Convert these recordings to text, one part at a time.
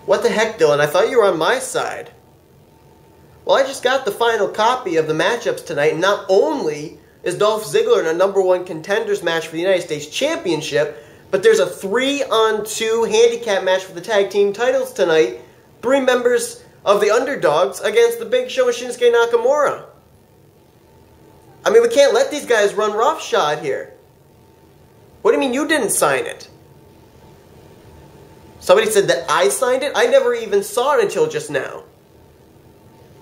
What the heck, Dylan? I thought you were on my side. Well, I just got the final copy of the matchups tonight, and not only is Dolph Ziggler in a #1 contenders match for the United States Championship, but there's a 3-on-2 handicap match for the tag team titles tonight. 3 members of the Underdogs against the Big Show and Shinsuke Nakamura. I mean, we can't let these guys run roughshod here. What do you mean you didn't sign it? Somebody said that I signed it? I never even saw it until just now.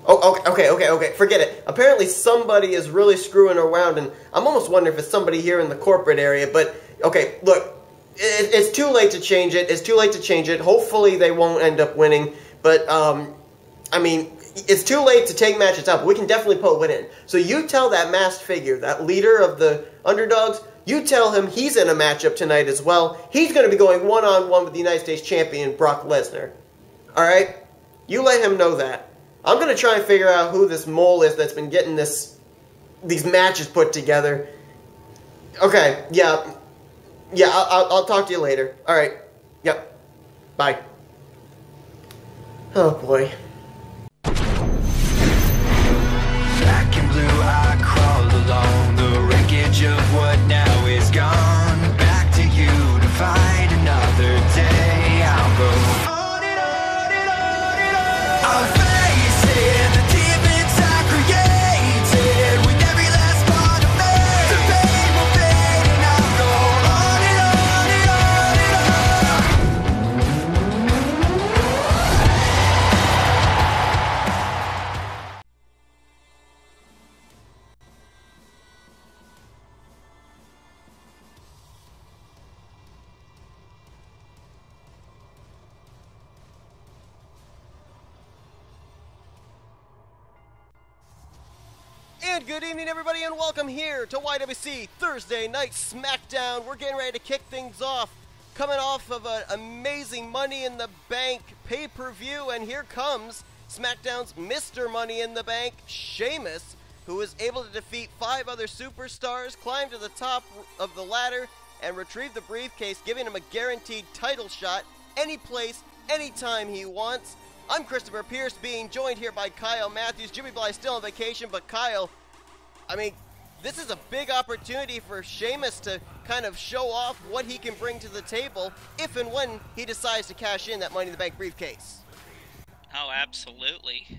Oh, okay. Forget it. Apparently somebody is really screwing around, and I'm almost wondering if it's somebody here in the corporate area. But, okay, look, it's too late to change it. It's too late to change it. Hopefully they won't end up winning. But, I mean, it's too late to take matches out, but we can definitely put one in. So you tell that masked figure, that leader of the Underdogs, you tell him he's in a matchup tonight as well. He's going to be going one-on-one with the United States Champion, Brock Lesnar. Alright? You let him know that. I'm going to try and figure out who this mole is that's been getting these matches put together. Okay, yeah. Yeah, I'll talk to you later. Alright. Yep. Bye. Oh, boy. Black and blue, I crawl along the wreckage of what now is gone. Back to you to fight another day. I'll go on and on and on and on. I'll face it, the demons I created with every last part of me. The pain will fade and I'll go on and on and on and And good evening, everybody, and welcome here to y.W.c Thursday Night Smackdown. We're getting ready to kick things off, coming off of an amazing Money in the Bank pay-per-view, and here comes SmackDown's Mr. Money in the Bank, Sheamus, who was able to defeat 5 other superstars, climb to the top of the ladder, and retrieve the briefcase, giving him a guaranteed title shot any place, anytime he wants. I'm Christopher Pierce, being joined here by Kyle Mathews. Jimmy Bly's still on vacation, but Kyle, I mean, this is a big opportunity for Sheamus to kind of show off what he can bring to the table if and when he decides to cash in that Money in the Bank briefcase. Oh, absolutely.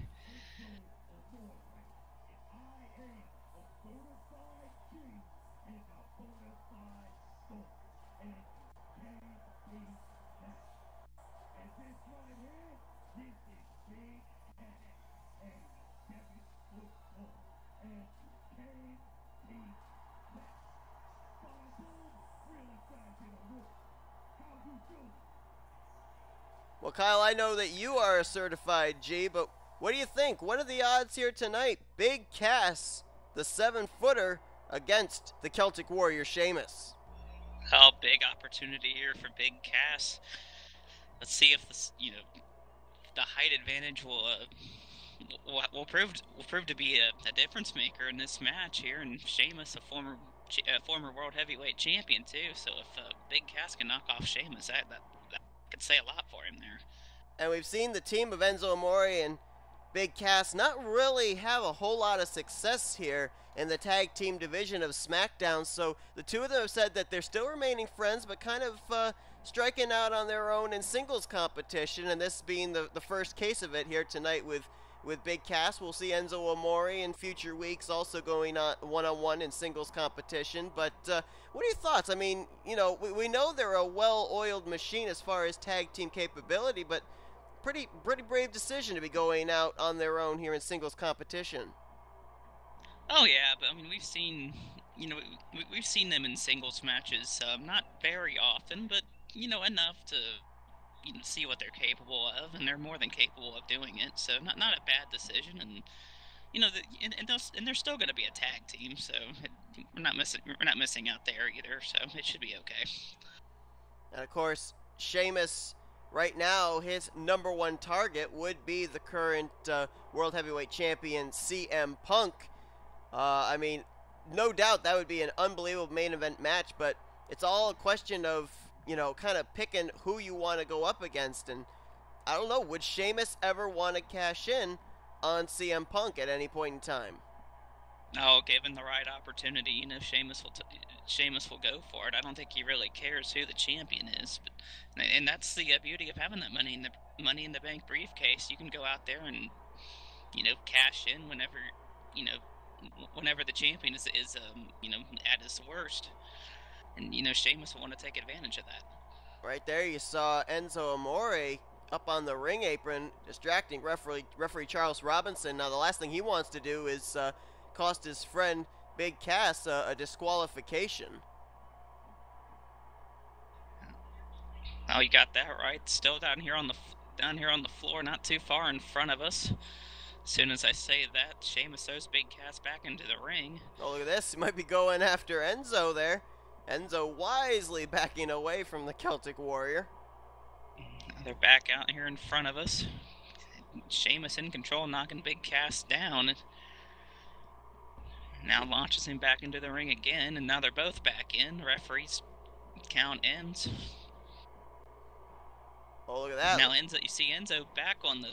Well, Kyle, I know that you are a certified G, but what do you think? What are the odds here tonight? Big Cass, the 7-footer, against the Celtic Warrior, Sheamus. Oh, big opportunity here for Big Cass. Let's see if this, the height advantage will prove to be a difference maker in this match here. And Sheamus, a former world heavyweight champion too. So if Big Cass can knock off Sheamus, that could say a lot for him there. And we've seen the team of Enzo Amore and Big Cass not really have a whole lot of success here in the tag team division of SmackDown, so the two of them have said that they're still remaining friends, but kind of striking out on their own in singles competition, and this being the first case of it here tonight with Big Cass. We'll see Enzo Amore in future weeks also going on one-on-one in singles competition. But what are your thoughts? I mean, we know they're a well-oiled machine as far as tag team capability, but pretty brave decision to be going out on their own here in singles competition. Oh yeah, but I mean we've seen them in singles matches, not very often, but enough to see what they're capable of, and they're more than capable of doing it. So not a bad decision, and and they're still going to be a tag team, so we're not missing out there either. So it should be okay. And of course, Sheamus, right now, his #1 target would be the current World Heavyweight Champion, CM Punk. I mean, no doubt that would be an unbelievable main event match, but it's all a question of, kind of picking who you want to go up against. And I don't know, would Sheamus ever want to cash in on CM Punk at any point in time? Oh, given the right opportunity, you know, Sheamus will go for it. I don't think he really cares who the champion is, and that's the beauty of having that money in the bank briefcase. You can go out there and, you know, cash in whenever the champion is you know, at his worst, and you know, Sheamus will want to take advantage of that. Right there, you saw Enzo Amore up on the ring apron, distracting referee Charles Robinson. Now, the last thing he wants to do is cost his friend Big Cass a disqualification. Oh, you got that right. Still down here on the floor, not too far in front of us. As soon as I say that, Sheamus throws Big Cass back into the ring. Oh, look at this. He might be going after Enzo there. Enzo wisely backing away from the Celtic Warrior. They're back out here in front of us. Sheamus in control, knocking Big Cass down. Now launches him back into the ring again, and now they're both back in. The referee's count ends. Oh, look at that. Now you see Enzo back on the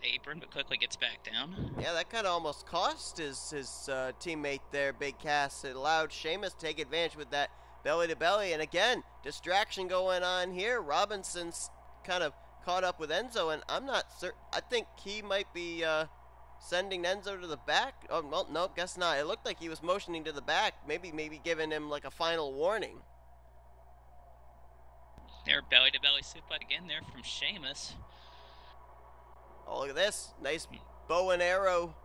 apron, but quickly gets back down. Yeah, that kind of almost cost his teammate there, Big Cass. It allowed Sheamus to take advantage with that belly-to-belly. And again, distraction going on here. Robinson's kind of caught up with Enzo, and I'm not certain. I think he might be sending Enzo to the back. Oh, well, nope, guess not. It looked like he was motioning to the back, maybe giving him like a final warning. Their belly-to-belly suplex again there from Sheamus. Oh, look at this. Nice bow and arrow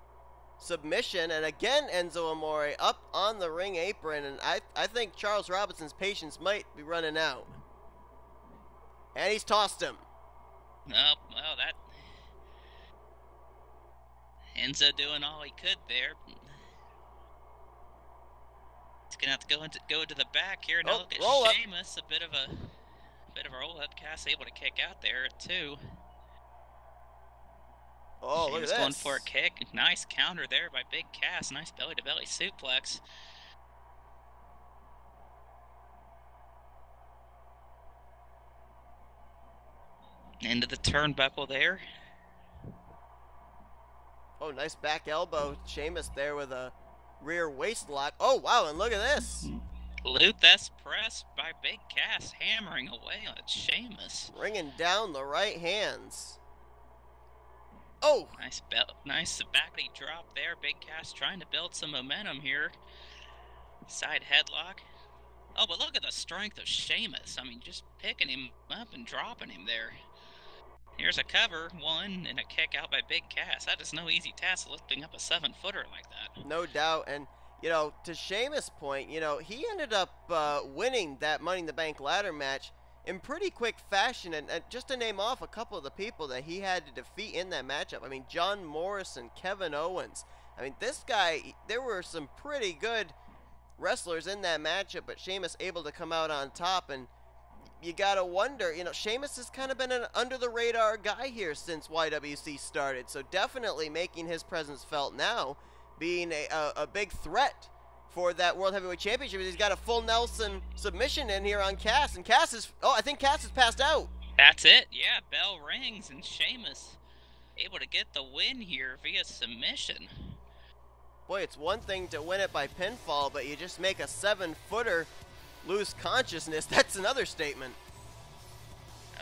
submission. And again, Enzo Amore up on the ring apron. And I think Charles Robinson's patience might be running out. And he's tossed him. Oh, well, that... Enzo doing all he could there. He's going to have to go to the back here. Now look at Sheamus. A bit of a roll-up. Cass able to kick out there at 2. Oh, look at this. Going for a kick. Nice counter there by Big Cass. Nice belly-to-belly suplex. Into the turnbuckle there. Oh, nice back elbow. Sheamus there with a rear waist lock. Oh, wow, and look at this. Luthes press by Big Cass, hammering away on Sheamus. Bringing down the right hands. Oh! Nice backly drop there. Big Cass trying to build some momentum here. Side headlock. Oh, but look at the strength of Sheamus. I mean, just picking him up and dropping him there. Here's a cover, 1, and a kick out by Big Cass. That is no easy task lifting up a 7-footer like that. No doubt, and, you know, to Sheamus' point, you know, he ended up winning that Money in the Bank ladder match in pretty quick fashion, and just to name off a couple of the people that he had to defeat in that matchup. I mean, John Morrison, Kevin Owens. I mean, this guy, there were some pretty good wrestlers in that matchup, but Sheamus able to come out on top, and you gotta wonder, you know, Sheamus has kind of been an under-the-radar guy here since y.W.c started, so definitely making his presence felt now, being a big threat for that World Heavyweight Championship. He's got a full Nelson submission in here on Cass, and Cass is, oh, I think Cass is passed out. That's it, yeah, bell rings, and Sheamus able to get the win here via submission. Boy, it's one thing to win it by pinfall, but you just make a 7-footer lose consciousness. That's another statement.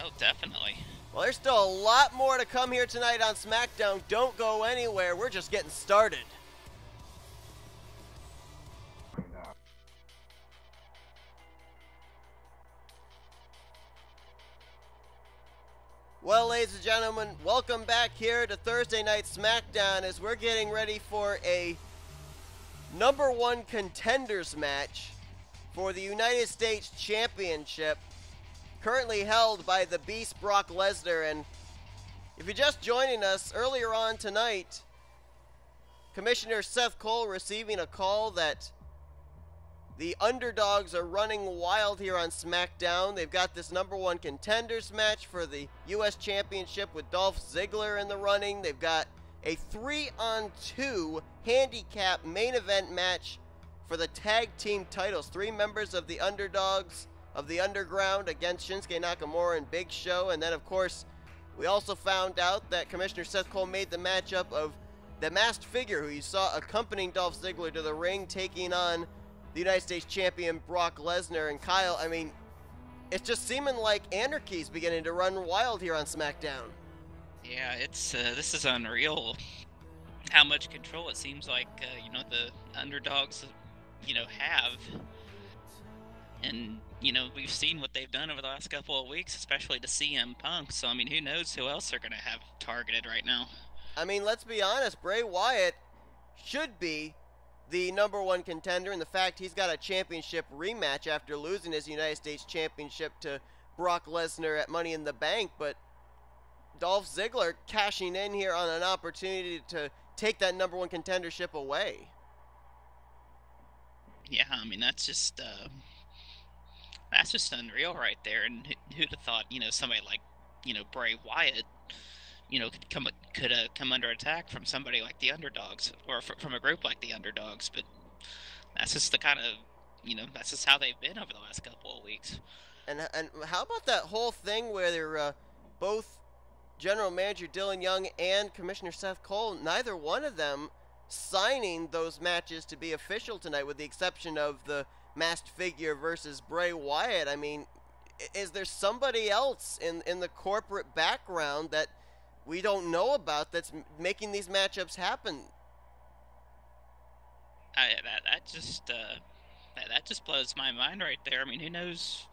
Oh, definitely. Well, there's still a lot more to come here tonight on SmackDown. Don't go anywhere. We're just getting started. Well, ladies and gentlemen, welcome back here to Thursday Night Smackdown as we're getting ready for a #1 contenders match for the United States Championship, currently held by the Beast Brock Lesnar. And if you're just joining us, earlier on tonight, Commissioner Seth Cole receiving a call that the underdogs are running wild here on SmackDown. They've got this #1 contenders match for the U.S. Championship with Dolph Ziggler in the running. They've got a 3-on-2 handicap main event match for the tag team titles. 3 members of the underdogs of the underground against Shinsuke Nakamura and Big Show. And then, of course, We also found out that Commissioner Seth Cole made the matchup of the masked figure who you saw accompanying Dolph Ziggler to the ring, taking on the United States Champion Brock Lesnar. And Kyle, I mean, it's just seeming like anarchy's beginning to run wild here on SmackDown. Yeah, it's this is unreal. How much control it seems like the underdogs have, and we've seen what they've done over the last couple of weeks, especially to CM Punk. So I mean, who knows who else they're gonna have targeted right now? I mean, let's be honest, Bray Wyatt should be the #1 contender, and the fact he's got a championship rematch after losing his United States Championship to Brock Lesnar at Money in the Bank, but Dolph Ziggler cashing in here on an opportunity to take that #1 contendership away. Yeah, I mean, that's just unreal right there. And who'd have thought, somebody like, Bray Wyatt, could come under attack from somebody like the Underdogs, or from a group like the Underdogs. But that's just the kind of, that's just how they've been over the last couple of weeks. And how about that whole thing where they're both General Manager Dylan Young and Commissioner Seth Cole, neither one of them signing those matches to be official tonight, with the exception of the masked figure versus Bray Wyatt. I mean, is there somebody else in the corporate background that we don't know about that's making these matchups happen? That just blows my mind right there. I mean, who knows?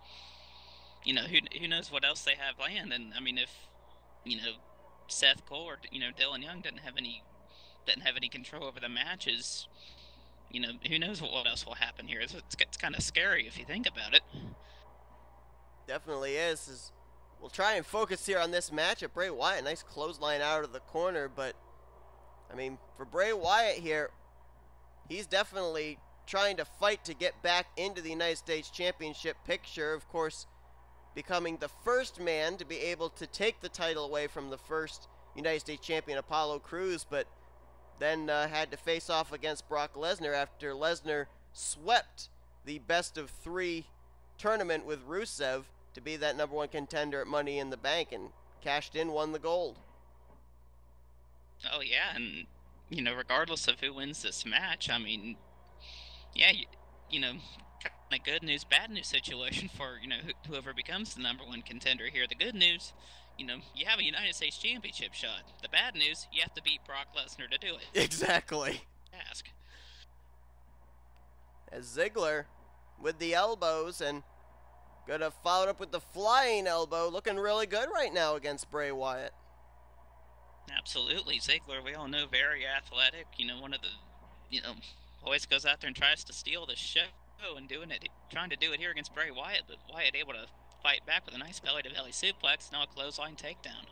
Who knows what else they have planned? And I mean, if Seth Cole or Dylan Young didn't have any control over the matches, who knows what else will happen here? It's kind of scary if you think about it. Definitely is. We'll try and focus here on this matchup. Bray Wyatt, nice clothesline out of the corner, but I mean, for Bray Wyatt here, he's definitely trying to fight to get back into the United States Championship picture. Of course, becoming the first man to be able to take the title away from the first United States Champion, Apollo Crews, but then had to face off against Brock Lesnar after Lesnar swept the best-of-3 tournament with Rusev to be that #1 contender at Money in the Bank, and cashed in, won the gold. Oh yeah, and regardless of who wins this match, I mean, yeah, kind of good news, bad news situation for whoever becomes the #1 contender here. The good news, you have a United States Championship shot. The bad news, you have to beat Brock Lesnar to do it. Exactly. Ask. As Ziggler with the elbows, and gonna follow it up with the flying elbow, looking really good right now against Bray Wyatt. Absolutely, Ziggler, we all know, very athletic. One of the, always goes out there and tries to steal the show, and trying to do it here against Bray Wyatt, but Wyatt able to fight back with a nice belly-to-belly suplex, now a clothesline takedown.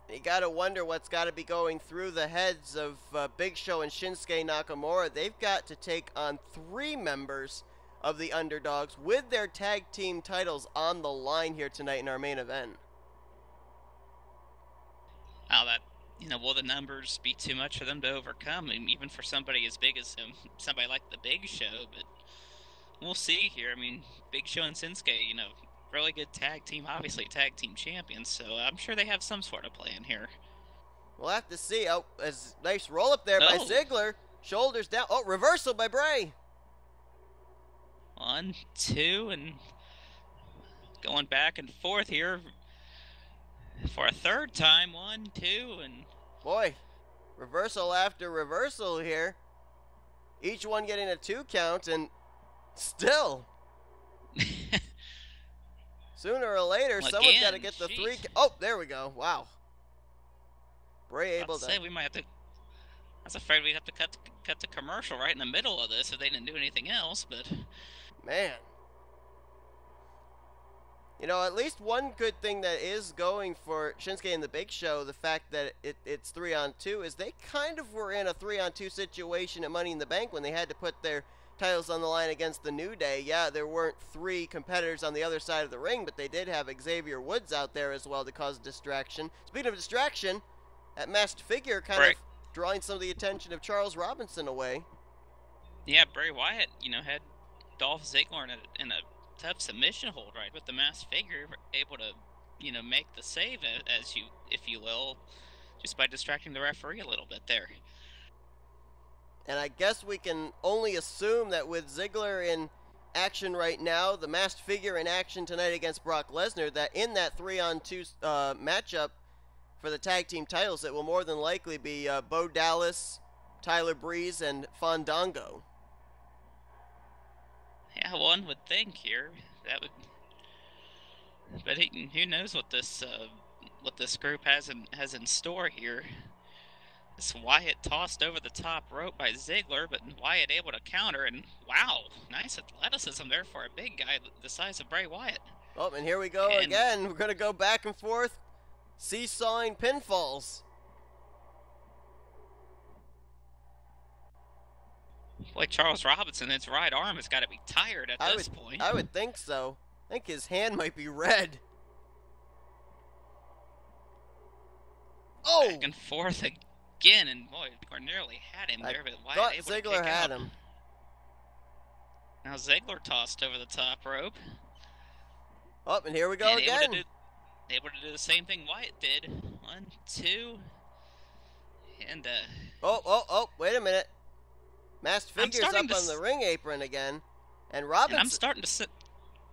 You gotta wonder what's gotta be going through the heads of Big Show and Shinsuke Nakamura. They've got to take on 3 members of the Underdogs with their tag team titles on the line here tonight in our main event. Now that, will the numbers be too much for them to overcome, and even for somebody as big as somebody like the Big Show? But we'll see here. I mean, Big Show and Shinsuke, really good tag team, obviously tag team champions, so I'm sure they have some sort of plan here. We'll have to see. Oh, as nice roll up there by Ziggler. Shoulders down. Oh, reversal by Bray. 1, 2, and going back and forth here for a third time. 1, 2, and boy, reversal after reversal here. Each one getting a 2 count, and still, sooner or later, someone's got to get the 3. Oh, there we go. Wow. Bray able to. Say we might have to. I was afraid we'd have to cut the commercial right in the middle of this if they didn't do anything else, but man. At least one good thing that is going for Shinsuke and the Big Show, the fact that it's 3-on-2, is they kind of were in a 3-on-2 situation at Money in the Bank when they had to put their titles on the line against the New Day. Yeah, there weren't 3 competitors on the other side of the ring, but they did have Xavier Woods out there as well to cause distraction. Speaking of distraction, that masked figure kind of drawing some of the attention of Charles Robinson away. Yeah, Bray Wyatt, had Dolph Ziggler in a tough submission hold, right, with the masked figure, able to, make the save, if you will, just by distracting the referee a little bit there. And I guess we can only assume that with Ziggler in action right now, the masked figure in action tonight against Brock Lesnar, that in that 3-on-2 matchup for the tag team titles, it will more than likely be Bo Dallas, Tyler Breeze, and Fandango. Yeah, one would think here that would, but who knows what this group has in store here. This Wyatt tossed over the top rope by Ziggler, but Wyatt able to counter, and wow, nice athleticism there for a big guy the size of Bray Wyatt. Oh, and here we go again. We're going to go back and forth, seesawing pinfalls. Boy, Charles Robinson, his right arm has got to be tired at this point. I would think so. I think his hand might be red. Oh! Back and forth again, and boy, we nearly had him there, but Wyatt able Ziggler to kick had out. him. Now Ziggler tossed over the top rope. Oh, and here we go again. Able to do the same thing Wyatt did. 1, 2, and Oh, wait a minute. Masked figure's up on the ring apron again, and Robinson. And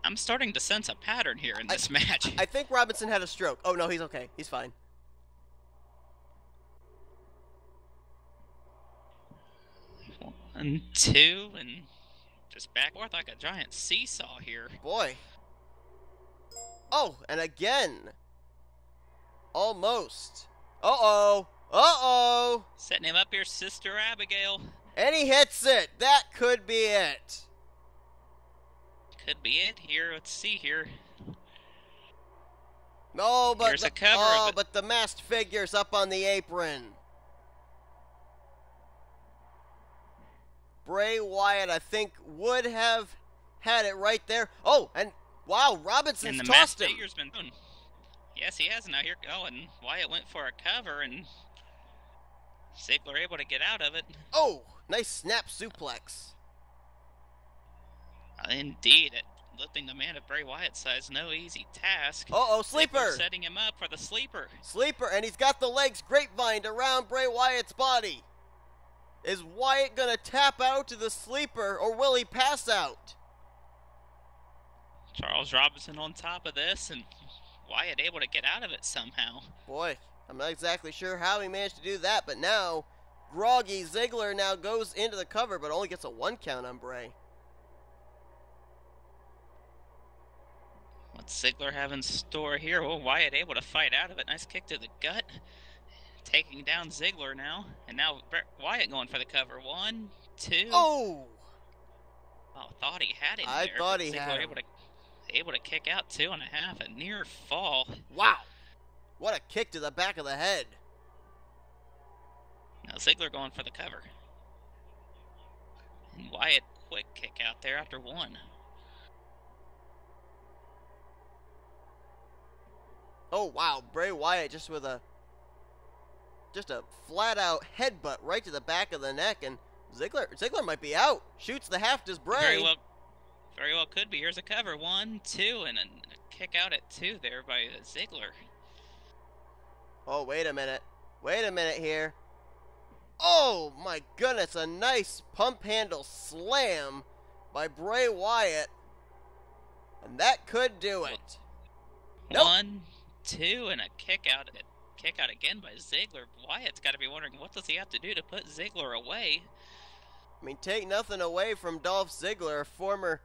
I'm starting to sense a pattern here in this match. I think Robinson had a stroke. Oh no, he's okay. He's fine. 1, 2, and just back and forth like a giant seesaw here. Boy. Oh, and again. Almost. Uh-oh. Setting him up here, Sister Abigail. And he hits it. That could be it. Could be it here. Let's see here. Oh, but here's a cover. But the masked figure's up on the apron. Bray Wyatt, I think, would have had it right there. Oh, and wow, Robinson's tossed him. And the masked figure's been done. Yes, he has. Now here, and Wyatt went for a cover, and Ziggler able to get out of it. Oh, nice snap suplex. Indeed, lifting the man of Bray Wyatt's size, no easy task. Sleeper. Ziggler setting him up for the sleeper. Sleeper, and he's got the legs grapevined around Bray Wyatt's body. Is Wyatt gonna tap out to the sleeper, or will he pass out? Charles Robinson on top of this, and Wyatt able to get out of it somehow. Boy, I'm not exactly sure how he managed to do that, but now groggy Ziggler now goes into the cover, but only gets a 1 count on Bray. What's Ziggler have in store here? Well, Wyatt able to fight out of it. Nice kick to the gut. Taking down Ziggler now. And now Wyatt going for the cover. 1, 2. Oh! Thought he had him there. I thought he had him. Able to kick out 2.5. A near fall. Wow! What a kick to the back of the head. Now Ziggler going for the cover. And Wyatt quick kick out there after 1. Oh, wow. Bray Wyatt just with a flat-out headbutt right to the back of the neck, and Ziggler might be out. Shoots the half, does Bray. Very well could be. Here's a cover. 1, 2, and a kick out at 2 there by Ziggler. Oh, wait a minute. Wait a minute here. Oh, my goodness. A nice pump handle slam by Bray Wyatt. And that could do it. 1, 2, and a kick out again by Ziggler. Wyatt's got to be wondering, what does he have to do to put Ziggler away? I mean, take nothing away from Dolph Ziggler, a former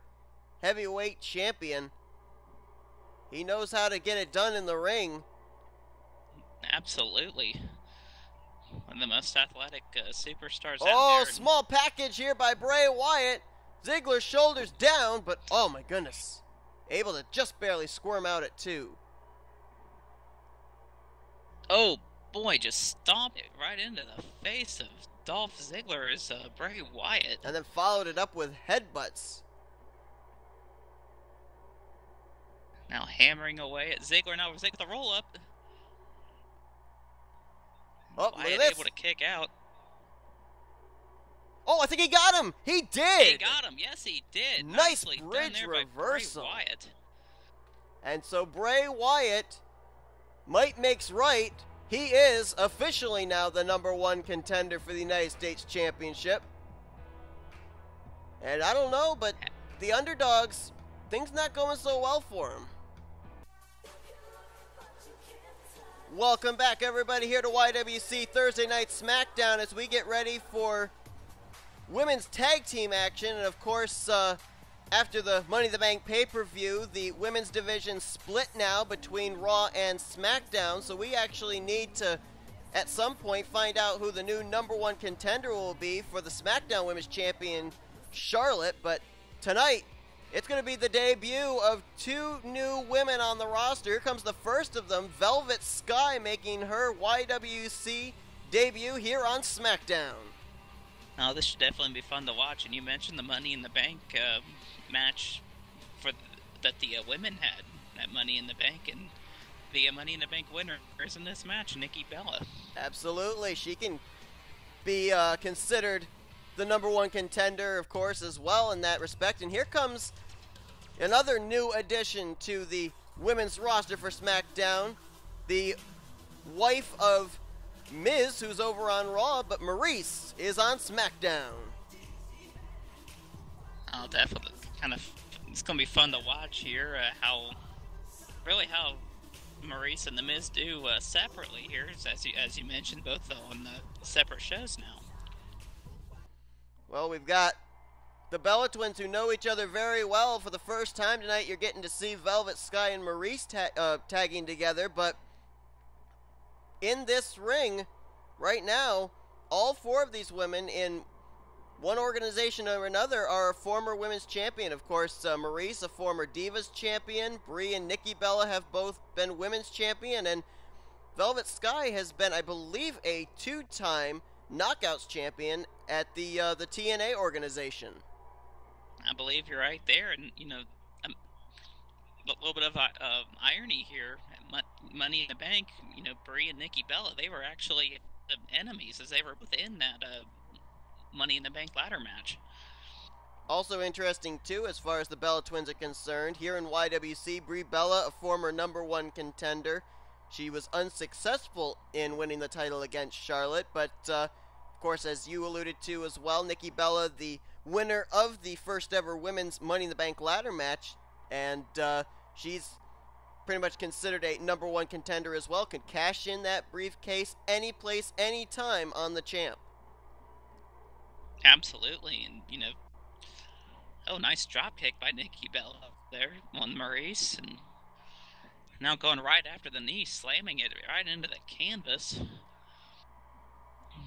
heavyweight champion. He knows how to get it done in the ring. Absolutely. One of the most athletic superstars out there. Oh, small package here by Bray Wyatt. Ziggler's shoulders down, but oh my goodness. Able to just barely squirm out at 2. Oh boy, just stomped it right into the face of Dolph Ziggler's Bray Wyatt. And then followed it up with headbutts. Now hammering away at Ziggler. Now Ziggler with the roll up. Oh, Wyatt look at this. Able to kick out. Oh, I think he got him. He did. He got him. Yes, he did. Nice Nicely bridge done there reversal. by Bray Wyatt. And so Bray Wyatt might makes right. He is officially now the #1 contender for the United States Championship. And I don't know, but the underdogs, things not going so well for him. Welcome back, everybody, here to y.W.c Thursday Night Smackdown as we get ready for women's tag team action. And, of course, after the Money in the Bank pay-per-view, the women's division split now between Raw and SmackDown. So we actually need to, at some point, find out who the new #1 contender will be for the SmackDown Women's Champion, Charlotte. But tonight, it's going to be the debut of two new women on the roster. Here comes the first of them, Velvet Sky, making her y.W.c debut here on SmackDown. Now, this should definitely be fun to watch. And you mentioned the Money in the Bank match that the women had, that Money in the Bank, and the Money in the Bank winner is in this match, Nikki Bella. Absolutely. She can be considered the #1 contender, of course, as well in that respect. And here comes another new addition to the women's roster for SmackDown, the wife of Miz, who's over on Raw, but Maurice is on SmackDown. Oh, definitely. It's going to be fun to watch here how Maurice and the Miz do separately here, as you mentioned, both on separate shows now. Well, we've got the Bella Twins who know each other very well. For the first time tonight, you're getting to see Velvet Sky and Maurice tagging together. But in this ring, right now, all four of these women in one organization or another are a former women's champion. Of course, Maurice, a former Divas champion. Brie and Nikki Bella have both been women's champion. And Velvet Sky has been, I believe, a two-time Knockouts champion at the TNA organization. I believe you're right there, and a little bit of irony here. Money in the Bank, Brie and Nikki Bella, they were actually enemies as they were within that Money in the Bank ladder match. Also interesting too, as far as the Bella Twins are concerned, here in y.W.c, Brie Bella, a former #1 contender. She was unsuccessful in winning the title against Charlotte, but of course, as you alluded to as well, Nikki Bella, the winner of the first ever women's Money in the Bank ladder match, and she's pretty much considered a #1 contender as well, could cash in that briefcase any place, any time on the champ. Absolutely, and nice drop kick by Nikki Bella there on Maurice, and now going right after the knee, slamming it right into the canvas.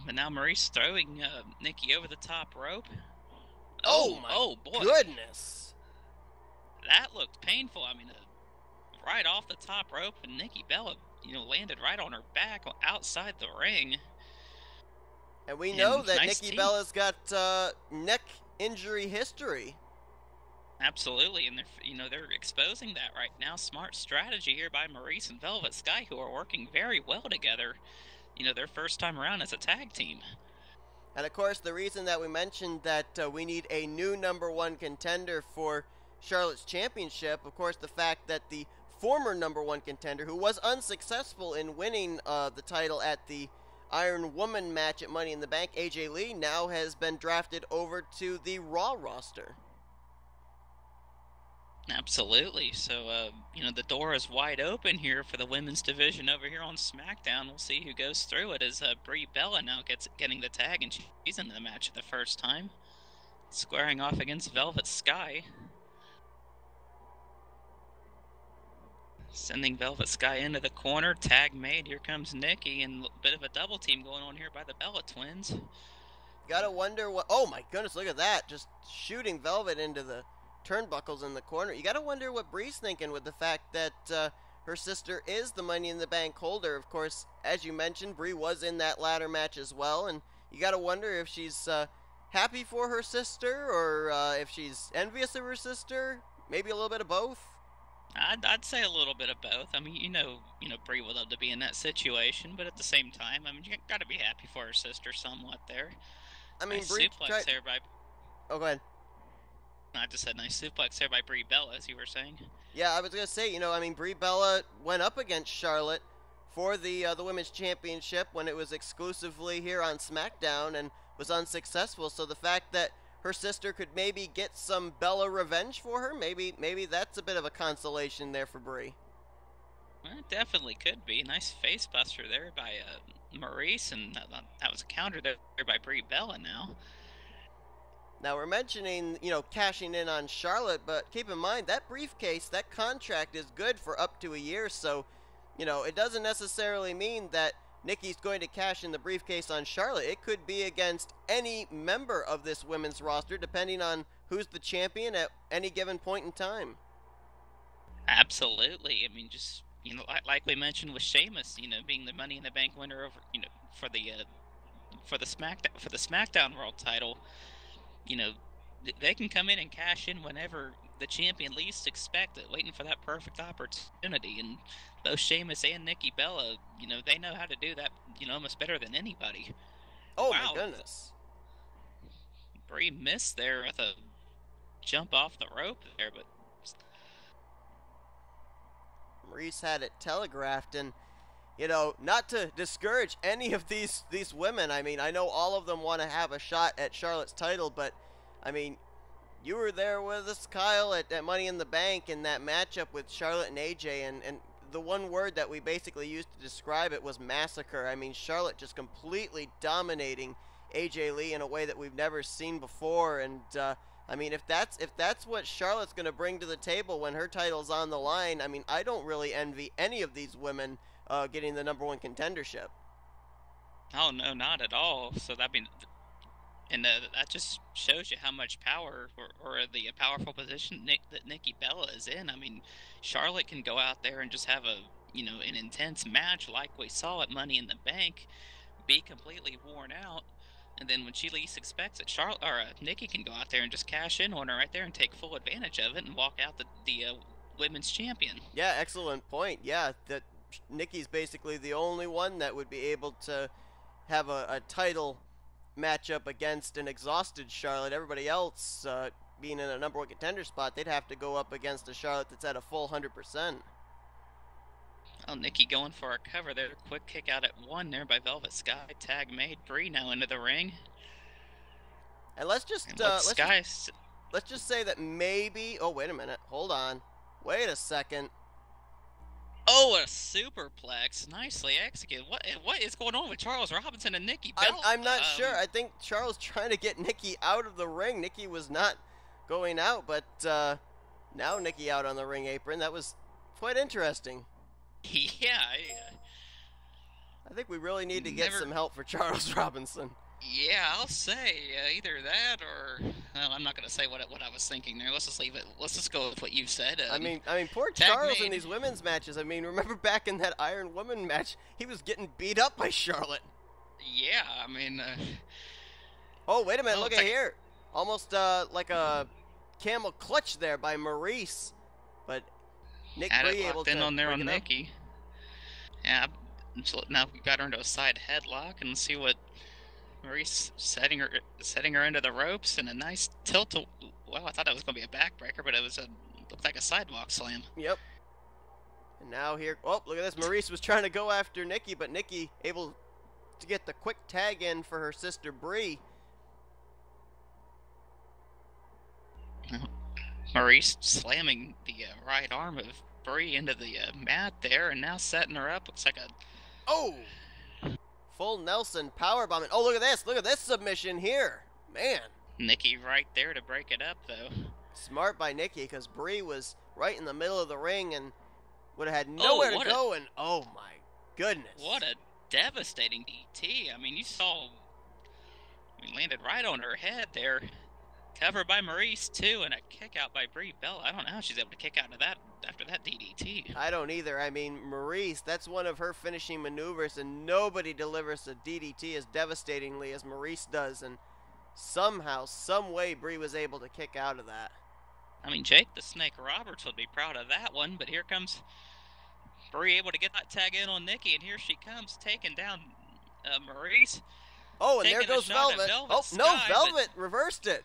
But now Maurice throwing Nikki over the top rope. Oh boy. Goodness. That looked painful. I mean, right off the top rope, and Nikki Bella, landed right on her back outside the ring. And we know that nice Nikki team. Bella's got neck injury history. Absolutely, and they're exposing that right now. Smart strategy here by Maurice and Velvet Sky, who are working very well together. Their first time around as a tag team. And of course, the reason that we mentioned that we need a new #1 contender for Charlotte's championship, of course, the fact that the former #1 contender, who was unsuccessful in winning the title at the Iron Woman match at Money in the Bank, AJ Lee, now has been drafted over to the Raw roster. Absolutely. So, the door is wide open here for the women's division over here on SmackDown. We'll see who goes through it as Brie Bella now getting the tag, and she's in the match for the first time, squaring off against Velvet Sky. Sending Velvet Sky into the corner, tag made. Here comes Nikki, and a bit of a double team going on here by the Bella Twins. Gotta wonder what... Oh my goodness, look at that. Just shooting Velvet into the turnbuckles in the corner. You gotta wonder what Brie's thinking with the fact that her sister is the Money in the Bank holder. Of course, as you mentioned, Brie was in that ladder match as well, and you gotta wonder if she's happy for her sister or if she's envious of her sister. Maybe a little bit of both. I'd say a little bit of both. I mean, Brie would love to be in that situation, but at the same time, I mean, you got to be happy for her sister somewhat there. I mean, nice Brie suplex there by... Oh, go ahead. I just said nice suplex there by Brie Bella, as you were saying. Yeah, I was going to say, I mean, Brie Bella went up against Charlotte for the Women's Championship when it was exclusively here on SmackDown and was unsuccessful. So the fact that her sister could maybe get some Bella revenge for her, maybe that's a bit of a consolation there for Brie. Well, it definitely could be. Nice face buster there by Maurice, and that was a counter there by Brie Bella now. Now, we're mentioning, cashing in on Charlotte, but keep in mind, that briefcase, that contract is good for up to a year, so, it doesn't necessarily mean that Nikki's going to cash in the briefcase on Charlotte. It could be against any member of this women's roster, depending on who's the champion at any given point in time. Absolutely. I mean, just, like we mentioned with Sheamus, being the Money in the Bank winner over, for the SmackDown World title. They can come in and cash in whenever the champion least expect it, waiting for that perfect opportunity. And both Sheamus and Nikki Bella, they know how to do that, almost better than anybody. Oh, wow. My goodness. Brie missed there with a jump off the rope there, but Maurice had it telegraphed, and not to discourage any of these women. I mean, I know all of them want to have a shot at Charlotte's title, but, I mean, you were there with us, Kyle, at Money in the Bank in that matchup with Charlotte and AJ, and the one word that we basically used to describe it was massacre. I mean, Charlotte just completely dominating AJ Lee in a way that we've never seen before, and, I mean, if that's what Charlotte's going to bring to the table when her title's on the line, I mean, I don't really envy any of these women getting the #1 contendership. Oh, no, not at all. So that that just shows you how much power or the powerful position that Nikki Bella is in. I mean, Charlotte can go out there and just have an intense match like we saw at Money in the Bank, be completely worn out, and then when she least expects it, Nikki can go out there and just cash in on her right there and take full advantage of it and walk out the women's champion. Yeah, excellent point. Yeah, that Nikki's basically the only one that would be able to have a title matchup against an exhausted Charlotte. Everybody else, being in a #1 contender spot, they'd have to go up against a Charlotte that's at a full 100%. Oh, Nikki going for a cover there. Quick kick out at 1 there by Velvet Sky. Tag made. Brie now into the ring. And let's just say that maybe. Oh, wait a minute. Hold on. Wait a second. Oh, a superplex. Nicely executed. What is going on with Charles Robinson and Nikki Bella? I'm not sure. I think Charles trying to get Nikki out of the ring. Nikki was not going out, but now Nikki out on the ring apron. That was quite interesting. Yeah. I think we really need to get some help for Charles Robinson. Yeah, I'll say either that or I'm not going to say what I was thinking there. Let's just leave it. Let's just go with what you said. I mean, poor Charles in these women's matches. I mean, remember back in that Iron Woman match, he was getting beat up by Charlotte. Yeah, I mean. Oh, wait a minute! Look at here, almost like a camel clutch there by Maurice, but Nick Brie able to on there on Nikki. Yeah, so now we got her into a side headlock, and let's see what. Maurice setting her into the ropes and a nice tilt. Well, I thought that was going to be a backbreaker, but it looked like a sidewalk slam. Yep. And now here, oh, look at this. Maurice was trying to go after Nikki, but Nikki able to get the quick tag in for her sister Brie. Maurice slamming the right arm of Brie into the mat there, and now setting her up. Looks like a full Nelson powerbomb. Oh, look at this. Look at this submission here. Man. Nikki right there to break it up, though. Smart by Nikki, because Brie was right in the middle of the ring and would have had nowhere to go. And oh, my goodness. What a devastating DT. I mean, you saw... landed right on her head there. Covered by Maurice, too, and a kick out by Brie Bella. I don't know how she's able to kick out of that after that DDT. I don't either. I mean, Maurice, that's one of her finishing maneuvers, and nobody delivers a DDT as devastatingly as Maurice does, and somehow, some way, Brie was able to kick out of that. I mean, Jake the Snake Roberts would be proud of that one, but here comes Brie able to get that tag in on Nikki, and here she comes, taking down Maurice. Oh, and there goes Velvet. Oh, no, Velvet reversed it.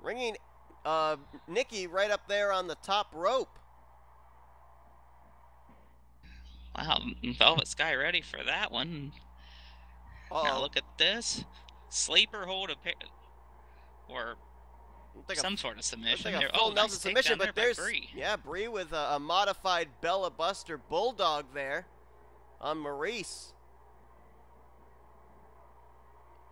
Ringing Nikki right up there on the top rope. Wow, Velvet Sky ready for that one. Now Uh-oh. look at this. Sleeper hold or some sort of submission. Looks like a There. full Oh, Nelson nice submission, takedown there but by there's Bree. yeah, Bree with a modified Bella Buster Bulldog there on Maurice.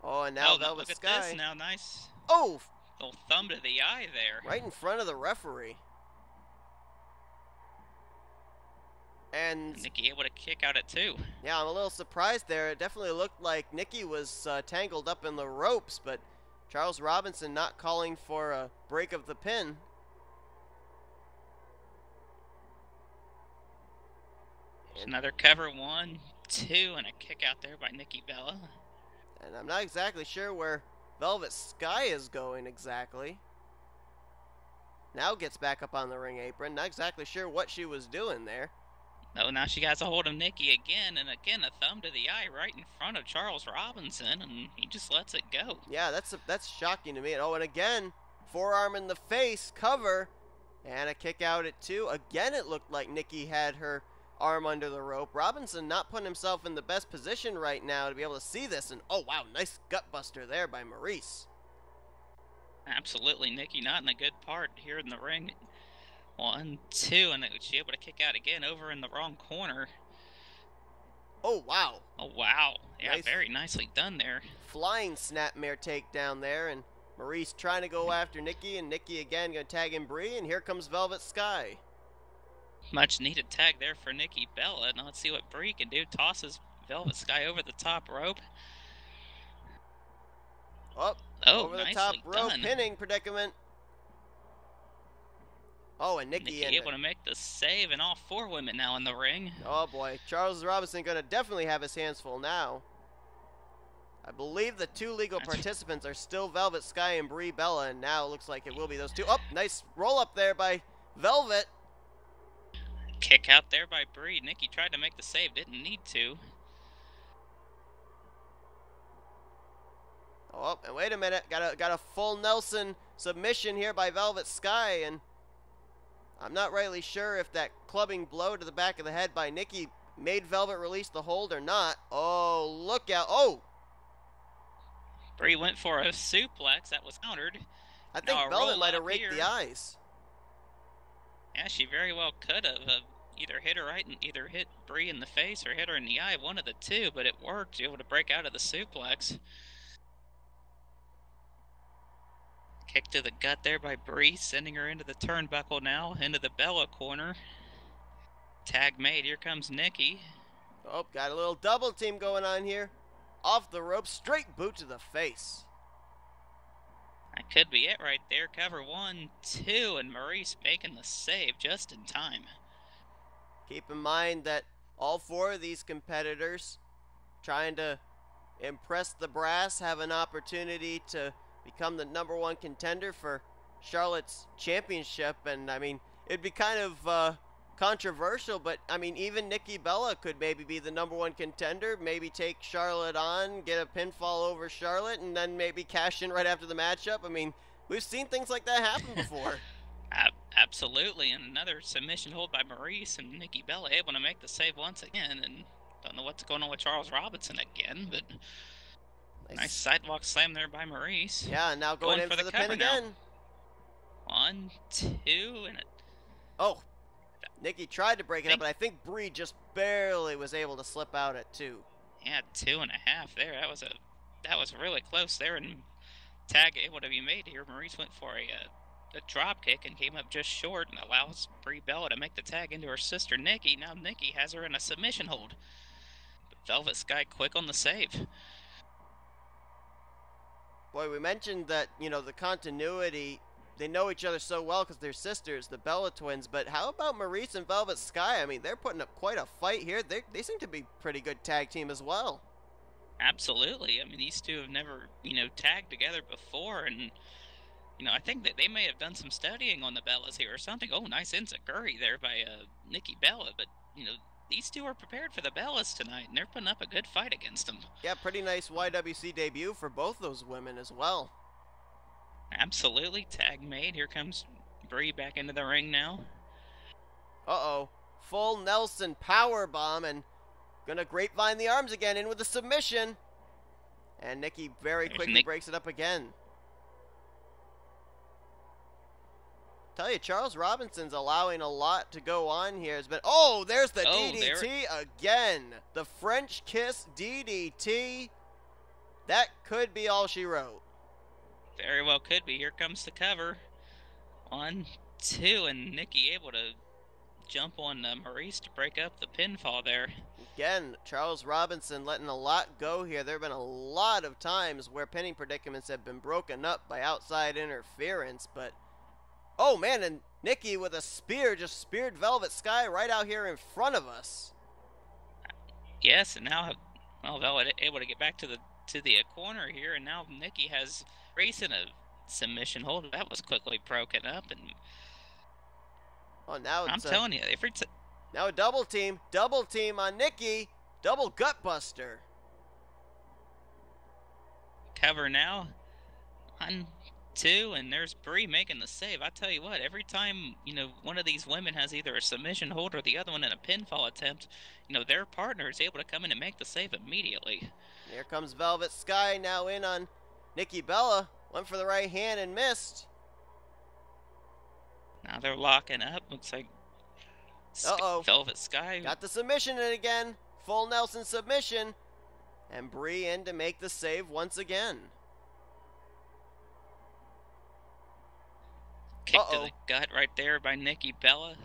Oh, and now Velvet look Sky. at this now. Nice. Oh, Little thumb to the eye there. right in front of the referee. And Nikki able to kick out at 2. yeah, I'm a little surprised there. It definitely looked like Nikki was tangled up in the ropes, but Charles Robinson not calling for a break of the pin. Another cover, 1, 2, and a kick out there by Nikki Bella. And I'm not exactly sure where Velvet Sky is going exactly. Now gets back up on the ring apron. Not exactly sure what she was doing there. Oh, now she has a hold of Nikki again, and again a thumb to the eye right in front of Charles Robinson, and he just lets it go. Yeah, that's shocking to me. Oh, and again, forearm in the face, cover, and a kick out at 2. Again, it looked like Nikki had her arm under the rope. Robinson not putting himself in the best position right now to be able to see this, and oh wow, nice gut buster there by Maurice. Absolutely, Nikki not in a good part here in the ring. 1, 2, and she able to kick out again over in the wrong corner. Oh wow. Oh wow, yeah, Nice. very nicely done there. Flying snapmare takedown there, and Maurice trying to go after Nikki, and Nikki again going to tag in Bree, and here comes Velvet Sky. Much needed tag there for Nikki Bella. Now let's see what Bree can do. Tosses Velvet Sky over the top rope. Oh, over the top nicely rope, done. pinning predicament. Oh, and Nikki in able to make the save, and all 4 women now in the ring. Oh boy, Charles Robinson going to definitely have his hands full now. I believe the 2 legal participants are still Velvet Sky and Brie Bella, and now it looks like it will be those 2. Oh, nice roll up there by Velvet. Kick out there by Bree. Nikki tried to make the save, didn't need to. Oh, and wait a minute, got a full Nelson submission here by Velvet Sky, and I'm not rightly sure if that clubbing blow to the back of the head by Nikki made Velvet release the hold or not. Oh, look out. Oh! Bree went for a suplex that was countered. I think Velvet might have raked here. the eyes. Yeah, she very well could have either hit her right and either hit Bree in the face or hit her in the eye, one of the 2, but it worked. Able to break out of the suplex. Kick to the gut there by Bree, sending her into the turnbuckle now, into the Bella corner. Tag made, here comes Nikki. Oh, got a little double team going on here. Off the rope, straight boot to the face. That could be it right there. Cover 1, 2, and Maurice making the save just in time. Keep in mind that all 4 of these competitors trying to impress the brass have an opportunity to become the #1 contender for Charlotte's championship, and I mean, it'd be kind of controversial, but I mean, even Nikki Bella could maybe be the #1 contender, maybe take Charlotte on, get a pinfall over Charlotte, and then maybe cash in right after the matchup. I mean, we've seen things like that happen before. Absolutely, and another submission hold by Maurice, and Nikki Bella able to make the save once again, and don't know what's going on with Charles Robinson again, but nice sidewalk slam there by Maurice. Yeah, now going in for the pin again. 1, 2, and oh, Nikki tried to break it up, but I think Bree just barely was able to slip out at 2. Yeah, 2.5 there. That was really close there, and tag able to be made here. Maurice went for a drop kick and came up just short, and allows Brie Bella to make the tag into her sister Nikki. Now Nikki has her in a submission hold, but Velvet Sky quick on the save. Boy, we mentioned that, you know, the continuity, they know each other so well because they're sisters, the Bella twins, but how about Maurice and Velvet Sky? I mean, they're putting up quite a fight here. They seem to be a pretty good tag team as well. Absolutely. I mean, these 2 have never, tagged together before, and, I think that they may have done some studying on the Bellas here or something. Oh, nice enziguri there by Nikki Bella, but, these 2 are prepared for the Bellas tonight, and they're putting up a good fight against them. Yeah, pretty nice y.W.c debut for both those women as well. Absolutely. Tag made. Here comes Brie back into the ring now. Uh-oh. full Nelson power bomb and gonna grapevine the arms again, in with a submission. And Nikki very quickly breaks it up again. Tell you, Charles Robinson's allowing a lot to go on here. Oh, there's the DDT again. The French kiss DDT. That could be all she wrote. Very well could be. Here comes the cover. 1, 2, and Nikki able to jump on Maurice to break up the pinfall there. Again, Charles Robinson letting a lot go here. There have been a lot of times where pinning predicaments have been broken up by outside interference, but oh man, and Nikki with a spear just speared Velvet Sky right out here in front of us. Yes, and now Velvet able to get back to the corner here, and now Nikki has Maurice in a submission hold. That was quickly broken up, and now it's, I'm telling you, now a double team on Nikki, double gut buster. Cover now, 1, 2, and there's Bree making the save. I tell you what, every time one of these women has either a submission hold or the other one in a pinfall attempt, their partner is able to come in and make the save immediately. Here comes Velvet Sky now in on Nikki Bella. Went for the right hand and missed. Now they're locking up. Looks like Velvet Sky got the submission in again. Full Nelson submission. And Bree in to make the save once again. Kick to the gut right there by Nikki Bella.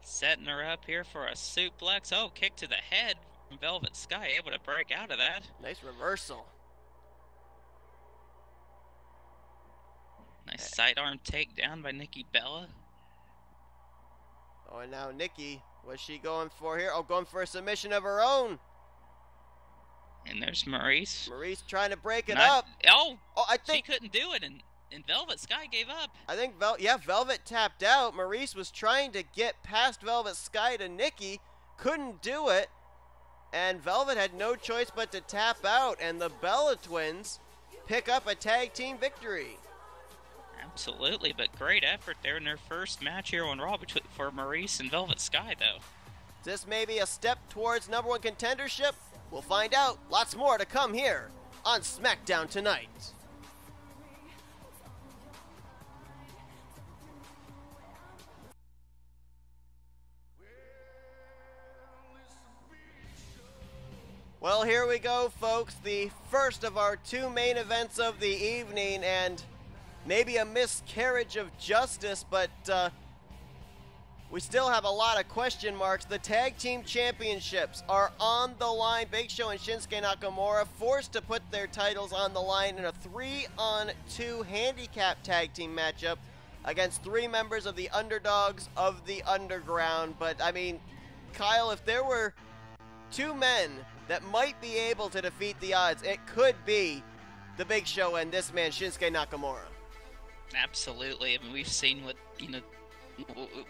Setting her up here for a suplex. Oh, kick to the head from Velvet Sky. Able to break out of that. Nice reversal. Nice sidearm takedown by Nikki Bella. Oh, and now Nikki, what's she going for here? Oh, going for a submission of her own. And there's Maurice. Maurice trying to break it up. Oh, I think she couldn't do it, and Velvet Sky gave up. I think Velvet tapped out. Maurice was trying to get past Velvet Sky to Nikki, couldn't do it, and Velvet had no choice but to tap out, and the Bella twins pick up a tag team victory. Absolutely, but great effort there in their first match here on Raw for Maurice and Velvet Sky, though. Is this maybe a step towards #1 contendership? We'll find out. Lots more to come here on SmackDown tonight. Well, here we go, folks. The first of our 2 main events of the evening, and maybe a miscarriage of justice, but we still have a lot of question marks. The Tag Team Championships are on the line. Big Show and Shinsuke Nakamura forced to put their titles on the line in a 3-on-2 handicap tag team matchup against 3 members of the Underdogs of the Underground. But, I mean, Kyle, if there were 2 men that might be able to defeat the odds, it could be the Big Show and this man, Shinsuke Nakamura. Absolutely. I mean, we've seen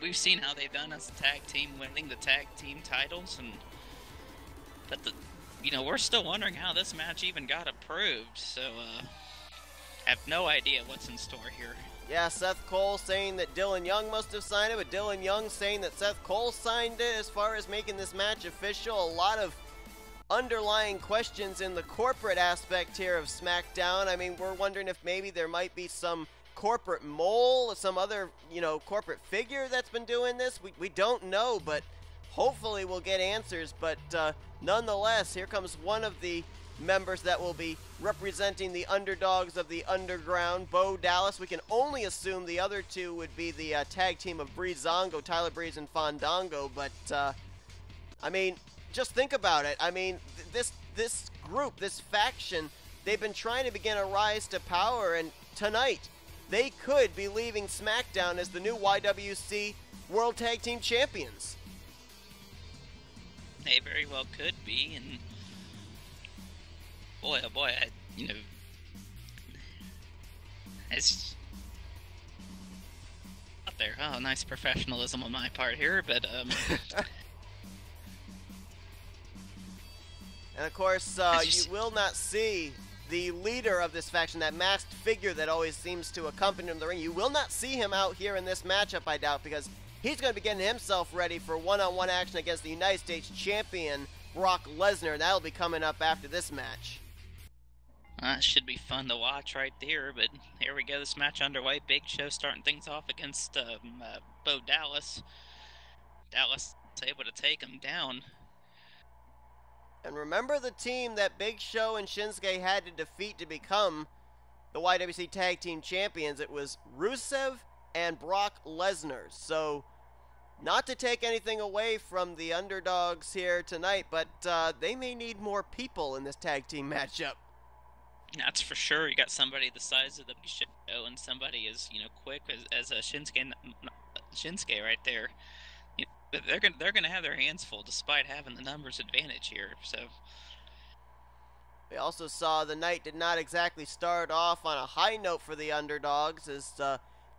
we've seen how they've done as a tag team, winning the tag team titles, but we're still wondering how this match even got approved. So, I have no idea what's in store here. Yeah, Seth Cole saying that Dylan Young must have signed it, but Dylan Young saying that Seth Cole signed it as far as making this match official. A lot of underlying questions in the corporate aspect here of SmackDown. I mean, we're wondering if maybe there might be some corporate mole, some other, corporate figure that's been doing this. We don't know, but hopefully we'll get answers. But nonetheless, here comes one of the members that will be representing the Underdogs of the Underground, Bo Dallas. We can only assume the other 2 would be the tag team of Breezango, Tyler Breeze and Fandango. But, I mean, just think about it. I mean, this group, this faction, they've been trying to begin a rise to power, and tonight they could be leaving SmackDown as the new y.W.c World Tag Team Champions. They very well could be, and boy, oh boy, it's up there. Oh, nice professionalism on my part here, but and of course, you will not see the leader of this faction, that masked figure that always seems to accompany him in the ring. You will not see him out here in this matchup, I doubt, because he's going to be getting himself ready for one-on-one action against the United States champion, Brock Lesnar. That'll be coming up after this match. Should be fun to watch right there, but here we go, this match underway. Big Show starting things off against Bo Dallas. Dallas is able to take him down. And remember the team that Big Show and Shinsuke had to defeat to become the y.W.c Tag Team Champions. It was Rusev and Brock Lesnar. So, not to take anything away from the underdogs here tonight, but they may need more people in this tag team matchup. That's for sure. You got somebody the size of the Big Show and somebody as quick as a Shinsuke right there. They're gonna have their hands full despite having the numbers advantage here. So we also saw the night did not exactly start off on a high note for the underdogs, as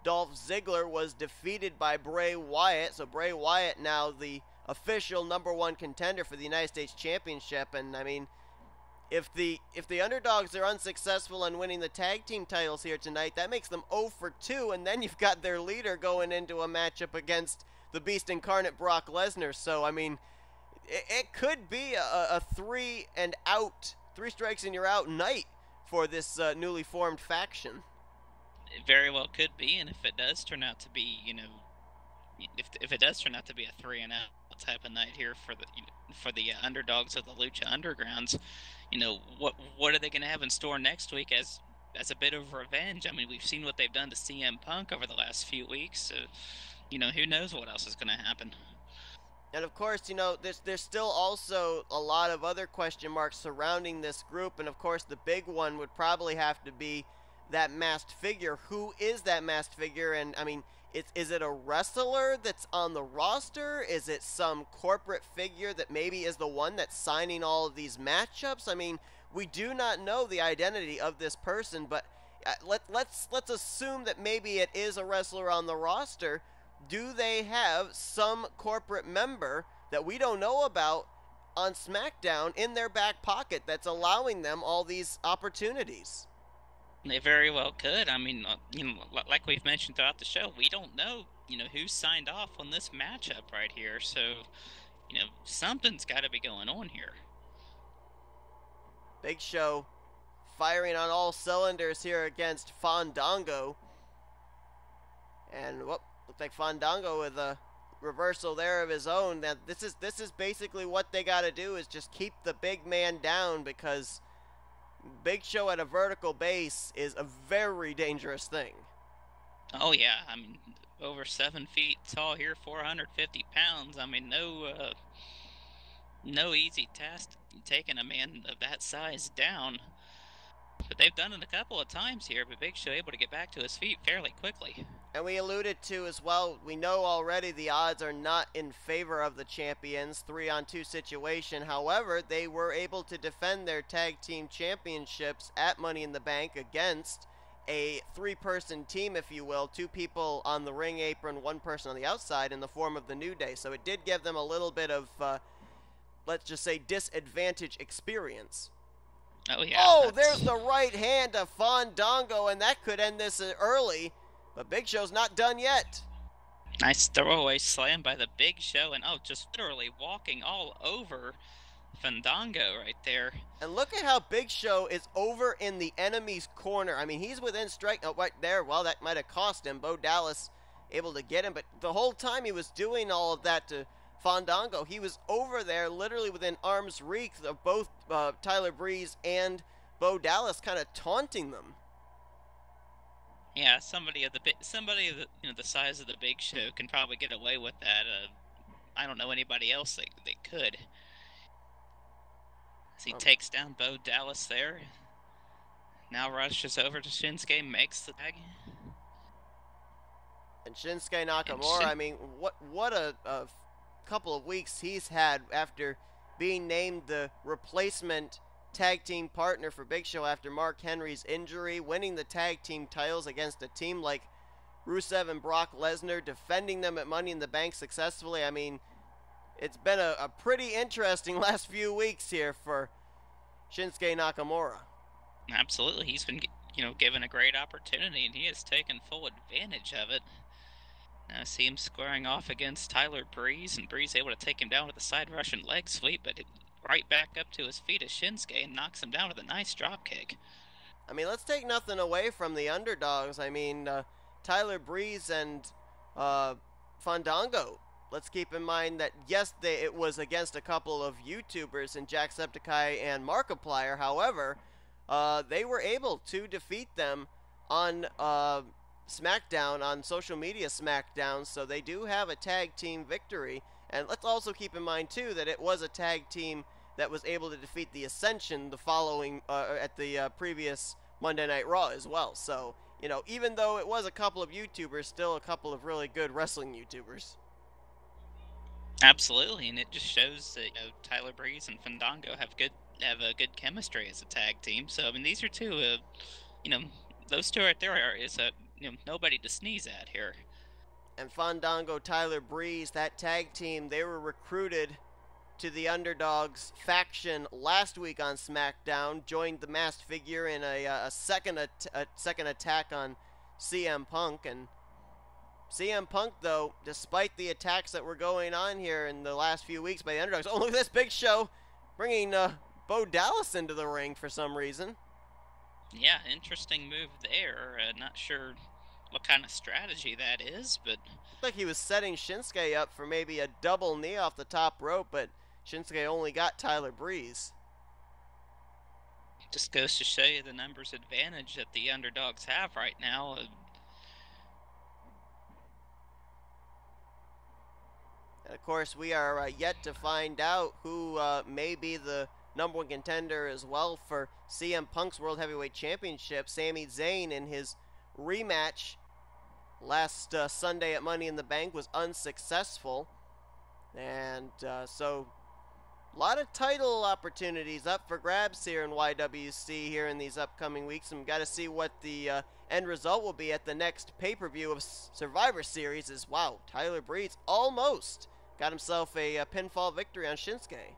Dolph Ziggler was defeated by Bray Wyatt. So Bray Wyatt now the official #1 contender for the United States Championship. And I mean, if the underdogs are unsuccessful in winning the tag team titles here tonight, that makes them 0 for 2, and then you've got their leader going into a matchup against the Beast Incarnate, Brock Lesnar. So, I mean, it could be a 3 strikes and you're out night for this newly formed faction. It very well could be, and if it does turn out to be, if it does turn out to be a 3 and out type of night here for the underdogs of the Lucha Undergrounds, what are they going to have in store next week as a bit of revenge? I mean, we've seen what they've done to CM Punk over the last few weeks, so who knows what else is going to happen. And of course, there's still also a lot of other question marks surrounding this group, and of course the big one would probably have to be that masked figure. Who is that masked figure? And I mean, is it a wrestler that's on the roster? Is it some corporate figure that maybe is the one that's signing all of these matchups? I mean, we do not know the identity of this person, but let's assume that maybe it is a wrestler on the roster. Do they have some corporate member that we don't know about on SmackDown in their back pocket that's allowing them all these opportunities? They very well could. I mean, like we've mentioned throughout the show, we don't know, who signed off on this matchup right here. So, something's got to be going on here. Big Show firing on all cylinders here against Fandango. And, looked like Fandango with a reversal there of his own. Now, this is basically what they got to do, is just keep the big man down, because Big Show at a vertical base is a very dangerous thing. Oh, yeah. I mean, over 7 feet tall here, 450 pounds. I mean, no easy task taking a man of that size down. But they've done it a couple of times here, but Big Show able to get back to his feet fairly quickly. And we alluded to as well, we know already the odds are not in favor of the champions, 3-on-2 situation. However, they were able to defend their tag team championships at Money in the Bank against a 3-person team, if you will. 2 people on the ring apron, 1 person on the outside in the form of the New Day. So it did give them a little bit of, let's just say, disadvantage experience. Oh, yeah. Oh, there's the right hand of Fandango, and that could end this early. But Big Show's not done yet. Nice throwaway slam by the Big Show, and just literally walking all over Fandango right there. And look at how Big Show is over in the enemy's corner. I mean, he's within strike. Oh, right there. Well, that might have cost him. Bo Dallas able to get him, but the whole time he was doing all of that to Fandango, he was over there literally within arm's reach of both Tyler Breeze and Bo Dallas, kind of taunting them. Yeah, somebody of the size of the Big Show can probably get away with that. I don't know anybody else that could. As he takes down Bo Dallas there. Now rushes over to Shinsuke, makes the tag. And Shinsuke Nakamura, I mean, what a couple of weeks he's had after being named the replacement tag team partner for Big Show after Mark Henry's injury, winning the tag team titles against a team like Rusev and Brock Lesnar, defending them at Money in the Bank successfully. I mean, it's been a pretty interesting last few weeks here for Shinsuke Nakamura. Absolutely. He's been, given a great opportunity, and he has taken full advantage of it. See him squaring off against Tyler Breeze, and Breeze able to take him down with a side Russian leg sweep, but right back up to his feet as Shinsuke and knocks him down with a nice drop kick. I mean, let's take nothing away from the underdogs. I mean, Tyler Breeze and Fandango. Let's keep in mind that, yes, it was against a couple of YouTubers in Jacksepticeye and Markiplier. However, they were able to defeat them on SmackDown, on social media SmackDown, so they do have a tag team victory. And let's also keep in mind, too, that it was a tag team that was able to defeat the Ascension the following, at the previous Monday Night Raw as well. So, you know, even though it was a couple of YouTubers, still a couple of really good wrestling YouTubers. Absolutely, and it just shows that Tyler Breeze and Fandango have a good chemistry as a tag team. So I mean, these are two, those two right there is nobody to sneeze at here. And Fandango, Tyler Breeze, that tag team, they were recruited to the Underdogs faction last week on SmackDown, joined the Masked Figure in a second attack on CM Punk. And CM Punk, though, despite the attacks that were going on here in the last few weeks by the Underdogs, oh, look at this Big Show bringing Bo Dallas into the ring for some reason. Yeah, interesting move there. Not sure what kind of strategy that is, but looked like he was setting Shinsuke up for maybe a double knee off the top rope, but Shinsuke only got Tyler Breeze. Just goes to show you the numbers advantage that the Underdogs have right now. And of course, we are yet to find out who may be the number one contender as well for CM Punk's World Heavyweight Championship. Sami Zayn, in his rematch last Sunday at Money in the Bank, was unsuccessful. And so a lot of title opportunities up for grabs here in y.W.c here in these upcoming weeks. And we've got to see what the end result will be at the next pay-per-view of Survivor Series. Is, wow, Tyler Breeze almost got himself a pinfall victory on Shinsuke.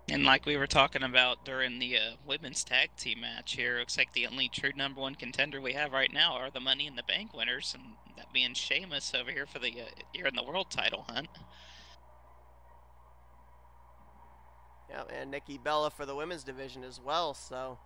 And like we were talking about during the women's tag team match here, looks like the only true number one contender we have right now are the Money in the Bank winners, and that being Sheamus over here for the year in the world title hunt. Yeah, and Nikki Bella for the women's division as well, so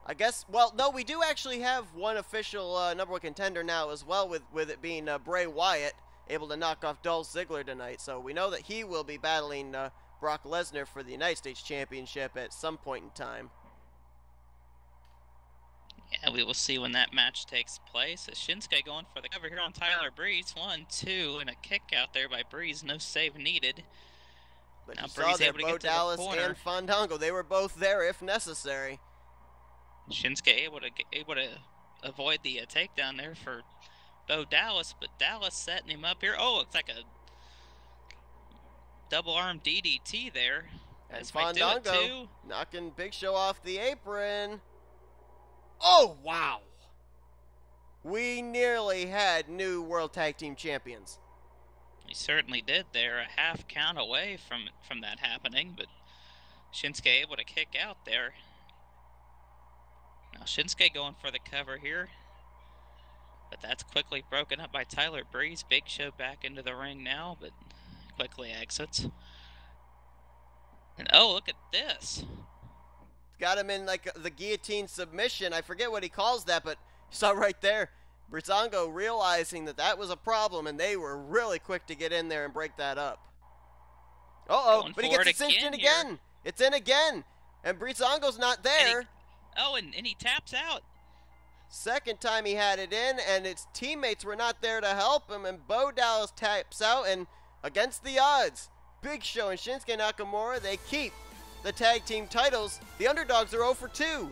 I guess, well, no, we do actually have one official number one contender now as well, with it being Bray Wyatt, able to knock off Dolph Ziggler tonight. So we know that he will be battling Brock Lesnar for the United States Championship at some point in time. Yeah, we will see when that match takes place. Shinsuke going for the cover here on Tyler Breeze. 1, 2, and a kick out there by Breeze. No save needed. But now you Breeze saw there, able to Bo get to Dallas the corner. and Fandango, they were both there if necessary. Shinsuke able to avoid the takedown there for Bo Dallas, but Dallas setting him up here. Oh, it's like a double arm DDT there. And Fandango too. Knocking Big Show off the apron. Oh, wow. We nearly had new World Tag Team Champions. He certainly did there. A half count away from that happening, but Shinsuke able to kick out there. Now Shinsuke going for the cover here. But that's quickly broken up by Tyler Breeze. Big Show back into the ring now, but quickly exits. And oh, look at this. Got him in like the guillotine submission. I forget what he calls that, but you saw right there, Breezango realizing that was a problem, and they were really quick to get in there and break that up. Uh-oh, but he gets it cinched in again. It's in again, and Breezango's not there. And he taps out. Second time he had it in, and its teammates were not there to help him, and Bo Dallas taps out, and against the odds, Big Show and Shinsuke Nakamura, they keep the tag team titles. The Underdogs are 0 for 2.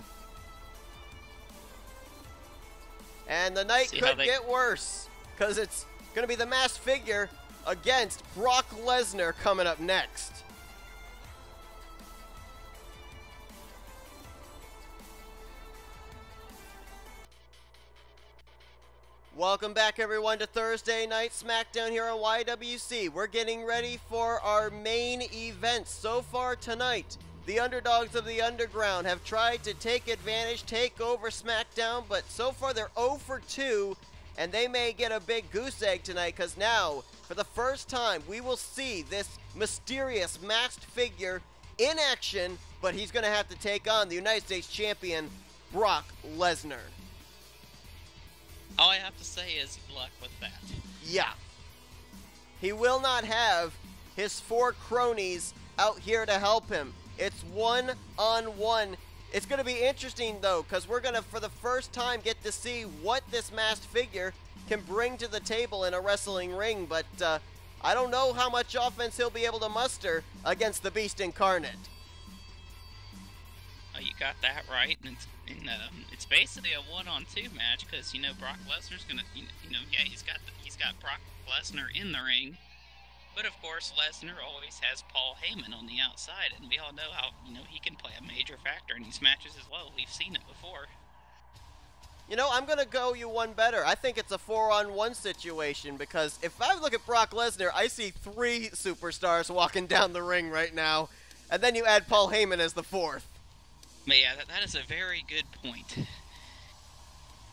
And the night could get worse, because it's going to be the Masked Figure against Brock Lesnar coming up next. Welcome back, everyone, to Thursday Night Smackdown here on y.W.c. We're getting ready for our main event. So far tonight, the Underdogs of the Underground have tried to take advantage, take over SmackDown, but so far they're 0 for 2, And they may get a big goose egg tonight, because now, for the first time, we will see this mysterious masked figure in action, but he's going to have to take on the United States champion, Brock Lesnar. All I have to say is good luck with that. Yeah. He will not have his 4 cronies out here to help him. It's one-on-one. It's going to be interesting, though, because we're going to, for the first time, get to see what this masked figure can bring to the table in a wrestling ring, but I don't know how much offense he'll be able to muster against the Beast Incarnate. You got that right, and it's basically a 1-on-2 match, because, Brock Lesnar's going to, he's got Brock Lesnar in the ring. But of course, Lesnar always has Paul Heyman on the outside, and we all know how, he can play a major factor in these matches as well. We've seen it before. I'm going to go you one better. I think it's a 4-on-1 situation, because if I look at Brock Lesnar, I see 3 superstars walking down the ring right now, and then you add Paul Heyman as the 4th. But yeah, that is a very good point.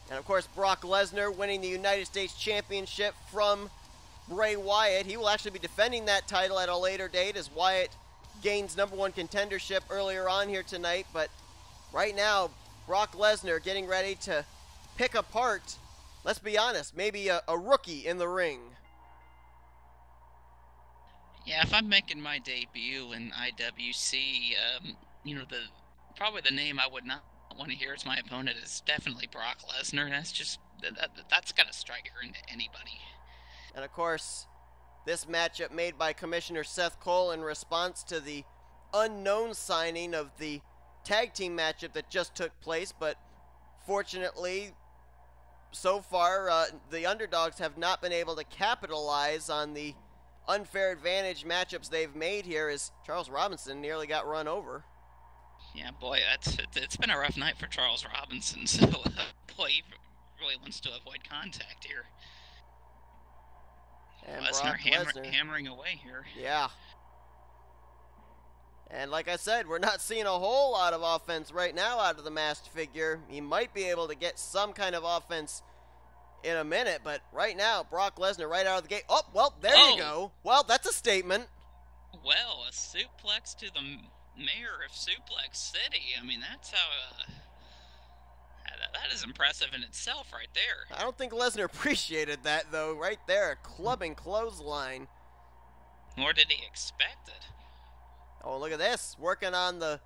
And of course, Brock Lesnar winning the United States Championship from Bray Wyatt. He will actually be defending that title at a later date as Wyatt gains #1 contendership earlier on here tonight. But right now, Brock Lesnar getting ready to pick apart, let's be honest, maybe a rookie in the ring. Yeah, if I'm making my debut in IWC, probably the name I would not want to hear as my opponent is definitely Brock Lesnar. That's got to strike her into anybody. And of course, this matchup made by Commissioner Seth Cole in response to the unknown signing of the tag team matchup that just took place, but fortunately, so far, the underdogs have not been able to capitalize on the unfair advantage matchups they've made here, as Charles Robinson nearly got run over. Yeah, boy, it's been a rough night for Charles Robinson, so boy, he really wants to avoid contact here. And Lesnar Lesnar hammering away here. Yeah. And like I said, we're not seeing a whole lot of offense right now out of the masked figure. He might be able to get some kind of offense in a minute, but right now, Brock Lesnar right out of the gate. Oh, well, there you go. Well, that's a statement. Well, a suplex to the mayor of Suplex City. I mean, that's how... that is impressive in itself right there. I don't think Lesnar appreciated that, though. Right there, a clubbing clothesline. Nor did he expect it. Oh, look at this. Working on the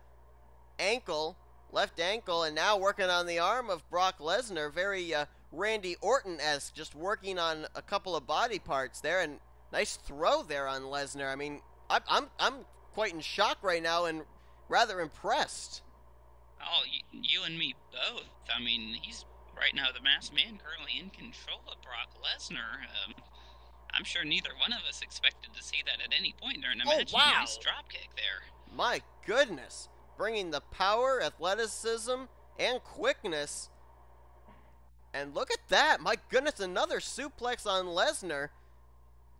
ankle, left ankle, and now working on the arm of Brock Lesnar. Very Randy Orton-esque, just working on a couple of body parts there. And nice throw there on Lesnar. I mean, I'm quite in shock right now and rather impressed. Oh, you and me both. I mean, he's right now the masked man currently in control of Brock Lesnar. I'm sure neither one of us expected to see that at any point during the match. Wow. Nice dropkick there. My goodness. Bringing the power, athleticism, and quickness. And look at that. My goodness, another suplex on Lesnar.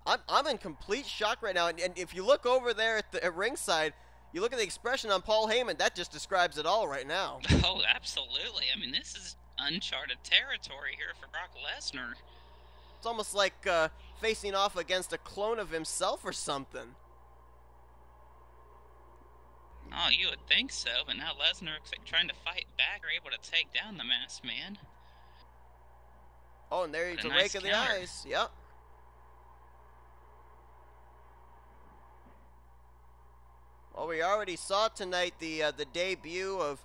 I'm in complete shock right now. And if you look over there at ringside, you look at the expression on Paul Heyman, that just describes it all right now. Oh, absolutely. I mean, this is uncharted territory here for Brock Lesnar. It's almost like facing off against a clone of himself or something. Oh, you would think so, but now Lesnar looks like trying to fight back, or able to take down the masked man. Oh, and there he's a nice rake of the counter. eyes. Yep. Well, we already saw tonight the debut of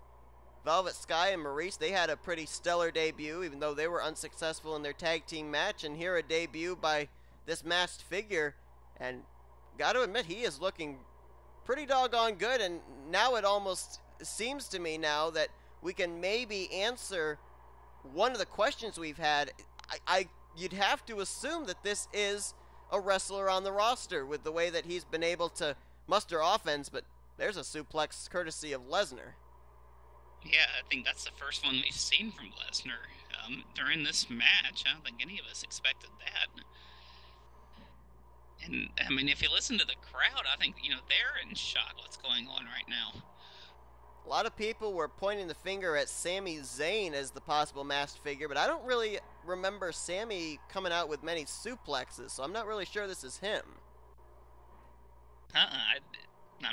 Velvet Sky and Maurice. They had a pretty stellar debut, even though they were unsuccessful in their tag team match. And here a debut by this masked figure. And got to admit, he is looking pretty doggone good. And now it almost seems to me now that we can maybe answer one of the questions we've had. You'd have to assume that this is a wrestler on the roster with the way that he's been able to muster offense, but there's a suplex courtesy of Lesnar. Yeah, I think that's the first one we've seen from Lesnar during this match. I don't think any of us expected that. And, I mean, if you listen to the crowd, I think, they're in shock what's going on right now. A lot of people were pointing the finger at Sami Zayn as the possible masked figure, but I don't really remember Sami coming out with many suplexes, so I'm not really sure this is him. I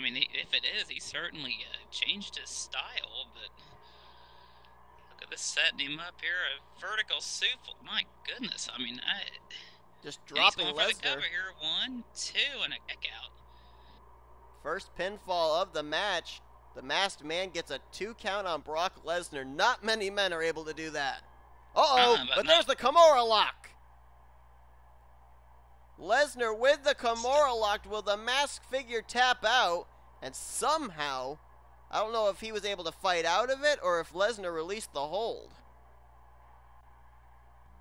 mean, if it is, he certainly changed his style, but look at this setting him up here, a vertical suplex. My goodness, I mean, just dropping Lesnar. He's going for the cover Lesnar. here, 1, 2, and a kick out. First pinfall of the match. The masked man gets a 2 count on Brock Lesnar. Not many men are able to do that. But there's the Kimura lock. Lesnar with the Kimura lock. Will the masked figure tap out? And somehow, I don't know if he was able to fight out of it or if Lesnar released the hold.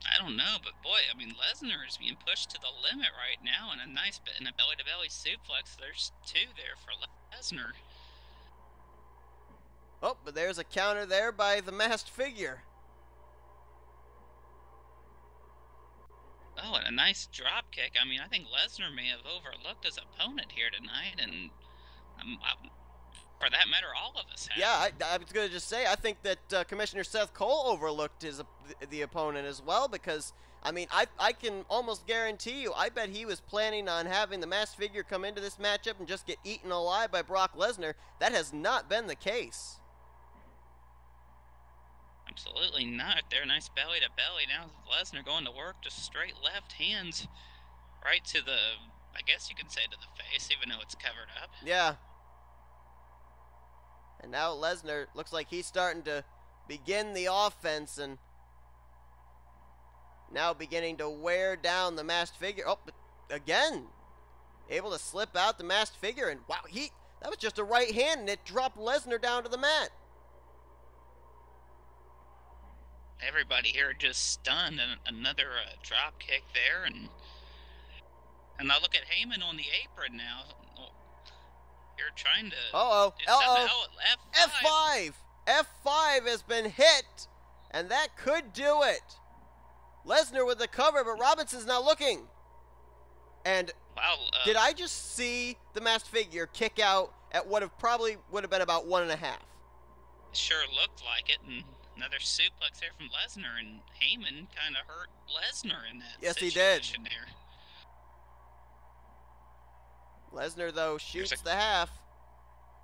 I don't know, but boy, I mean, Lesnar is being pushed to the limit right now, and a nice bit in a belly-to-belly suplex. There's 2 there for Lesnar. Oh, but there's a counter there by the masked figure. Oh, and a nice drop kick. I mean, I think Lesnar may have overlooked his opponent here tonight, and for that matter, all of us have. Yeah, I was going to just say, I think that Commissioner Seth Cole overlooked the opponent as well, because, I mean, I can almost guarantee you, I bet he was planning on having the masked figure come into this matchup and just get eaten alive by Brock Lesnar. That has not been the case. Absolutely not. There, nice belly to belly. Now Lesnar going to work, just straight left hands right to the, I guess you can say to the face, even though it's covered up. Yeah. And now Lesnar looks like he's starting to begin the offense and now beginning to wear down the masked figure. Oh, but again, able to slip out the masked figure, and wow, that was just a right hand and it dropped Lesnar down to the mat. Everybody here just stunned, and another drop kick there, and now look at Heyman on the apron now. You're trying to. F5. F5 has been hit, and that could do it. Lesnar with the cover, but Robinson's not looking. And wow, did I just see the masked figure kick out at what probably would have been about 1.5? Sure looked like it, and another suplex there from Lesnar, and Heyman kind of hurt Lesnar in that situation. Yes, he did. Lesnar, though, shoots the half.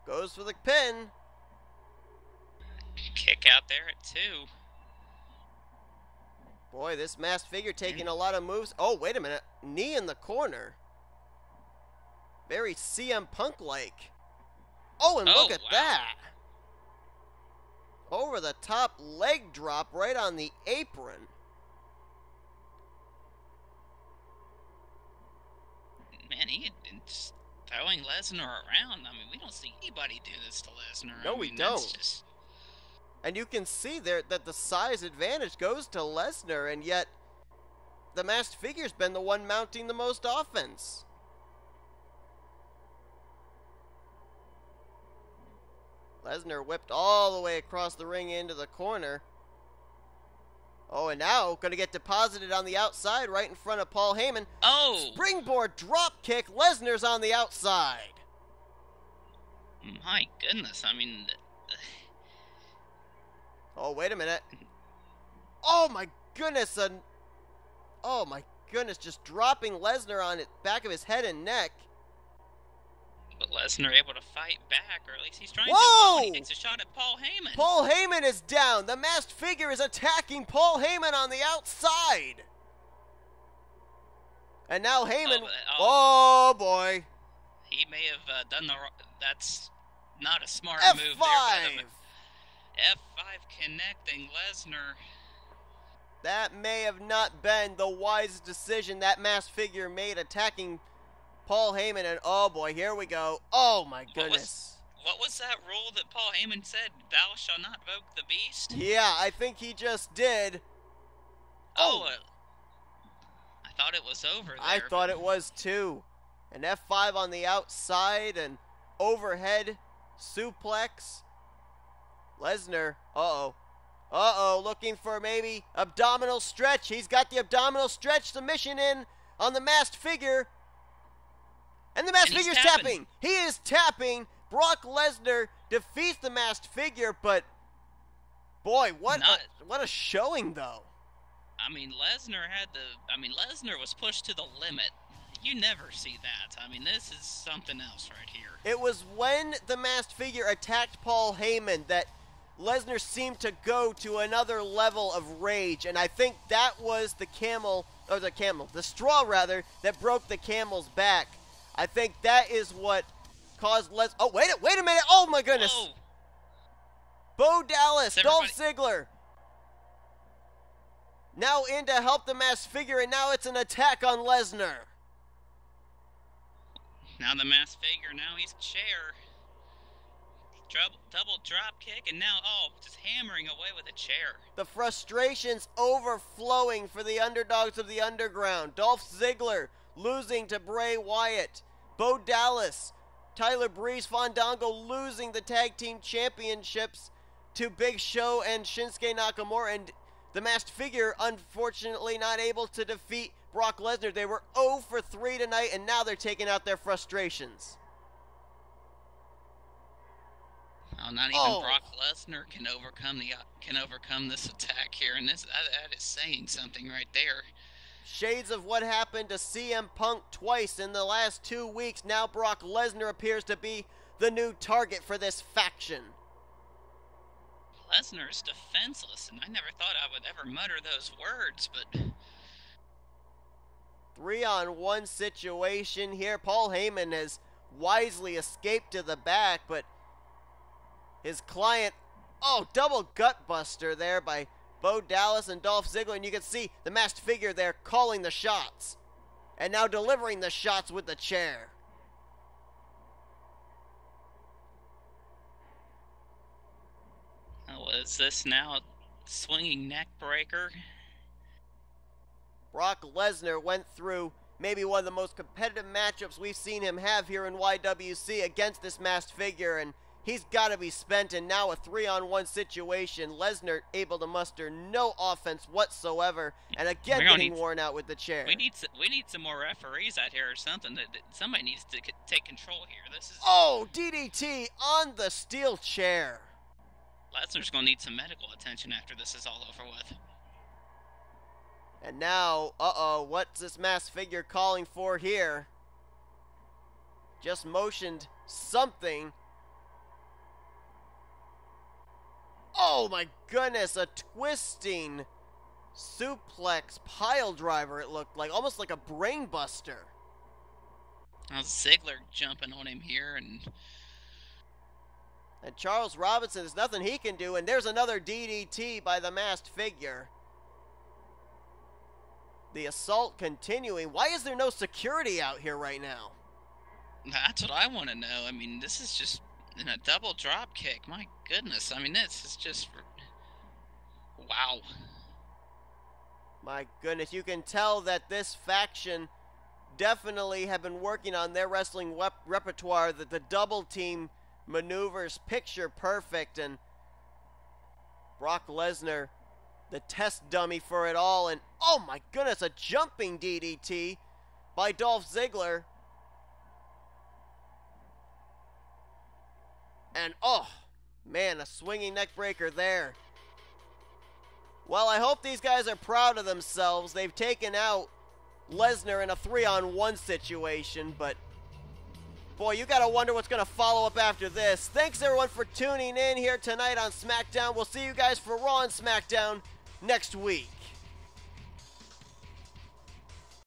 Goes for the pin. Kick out there at 2. Boy, this masked figure taking a lot of moves. Oh, wait a minute. Knee in the corner. Very CM Punk-like. Oh, and look at that. Over the top leg drop right on the apron. Man, he is throwing Lesnar around. I mean, we don't see anybody do this to Lesnar. No, we don't. And you can see there that the size advantage goes to Lesnar, and yet the masked figure's been the one mounting the most offense. Lesnar whipped all the way across the ring into the corner. Oh, and now going to get deposited on the outside right in front of Paul Heyman. Oh! Springboard drop kick. Lesnar's on the outside. My goodness, I mean... Oh, wait a minute. Oh, my goodness. Oh, my goodness. Just dropping Lesnar on the back of his head and neck. But Lesnar able to fight back, or at least he's trying Whoa! to. He takes a shot at Paul Heyman. Paul Heyman is down. The masked figure is attacking Paul Heyman on the outside. And now Heyman... Oh, boy. He may have done the... That's not a smart F5. move there. F5 connecting Lesnar. That may have not been the wisest decision that masked figure made, attacking Paul Heyman, and oh boy, here we go. Oh my goodness. What was that rule that Paul Heyman said, thou shalt not invoke the beast? Yeah, I think he just did. I thought it was over there. I thought it was too. An F5 on the outside, and overhead suplex. Lesnar, looking for maybe abdominal stretch. He's got the abdominal stretch submission in on the masked figure. And the masked figure's tapping. He is tapping, Brock Lesnar defeats the Masked Figure, but boy, what a showing, though. I mean, Lesnar was pushed to the limit. You never see that. I mean, this is something else right here. It was when the Masked Figure attacked Paul Heyman that Lesnar seemed to go to another level of rage, and I think that was the straw rather, that broke the camel's back. I think that is what caused oh, wait a minute! Oh my goodness! Whoa. Bo Dallas, Dolph Ziggler. Now in to help the Masked Figure, and now it's an attack on Lesnar. Now the Masked Figure, now he's chair. Double drop kick, and now, just hammering away with a chair. The frustration's overflowing for the underdogs of the underground. Dolph Ziggler losing to Bray Wyatt. Bo Dallas, Tyler Breeze, Fandango losing the tag team championships to Big Show and Shinsuke Nakamura, and the Masked Figure unfortunately not able to defeat Brock Lesnar. They were 0 for 3 tonight, and now they're taking out their frustrations. Oh, not even Brock Lesnar can overcome this attack here, and that is saying something right there. Shades of what happened to CM Punk twice in the last 2 weeks. Now Brock Lesnar appears to be the new target for this faction. Lesnar is defenseless, and I never thought I would ever mutter those words, but 3-on-1 situation here. Paul Heyman has wisely escaped to the back, but his client, double gut buster there by Bo Dallas and Dolph Ziggler, and you can see the Masked Figure there calling the shots, and now delivering the shots with the chair. Oh, is this now swinging neck breaker? Brock Lesnar went through maybe one of the most competitive matchups we've seen him have here in YWC against this Masked Figure, and he's got to be spent in now a 3-on-1 situation. Lesnar able to muster no offense whatsoever, and again getting worn out with the chair. We need some more referees out here or something. Somebody needs to take control here. This is DDT on the steel chair. Lesnar's gonna need some medical attention after this is all over with. And now, what's this Masked Figure calling for here? Just motioned something. Oh my goodness, a twisting suplex pile driver it looked like, almost like a brain buster. Now Ziggler jumping on him here, and Charles Robinson, there's nothing he can do, and there's another DDT by the Masked Figure. The assault continuing. Why is there no security out here right now? That's what I want to know. I mean, this is just in a double drop kick. My goodness. I mean, this is just... wow. My goodness. You can tell that this faction definitely have been working on their wrestling repertoire. That the double team maneuvers picture perfect. And Brock Lesnar, the test dummy for it all. And oh my goodness, a jumping DDT by Dolph Ziggler. And oh man, a swinging neck breaker there. Well, I hope these guys are proud of themselves. They've taken out Lesnar in a 3-on-1 situation, but boy, you gotta wonder what's gonna follow up after this. Thanks everyone for tuning in here tonight on SmackDown. We'll see you guys for Raw and SmackDown next week.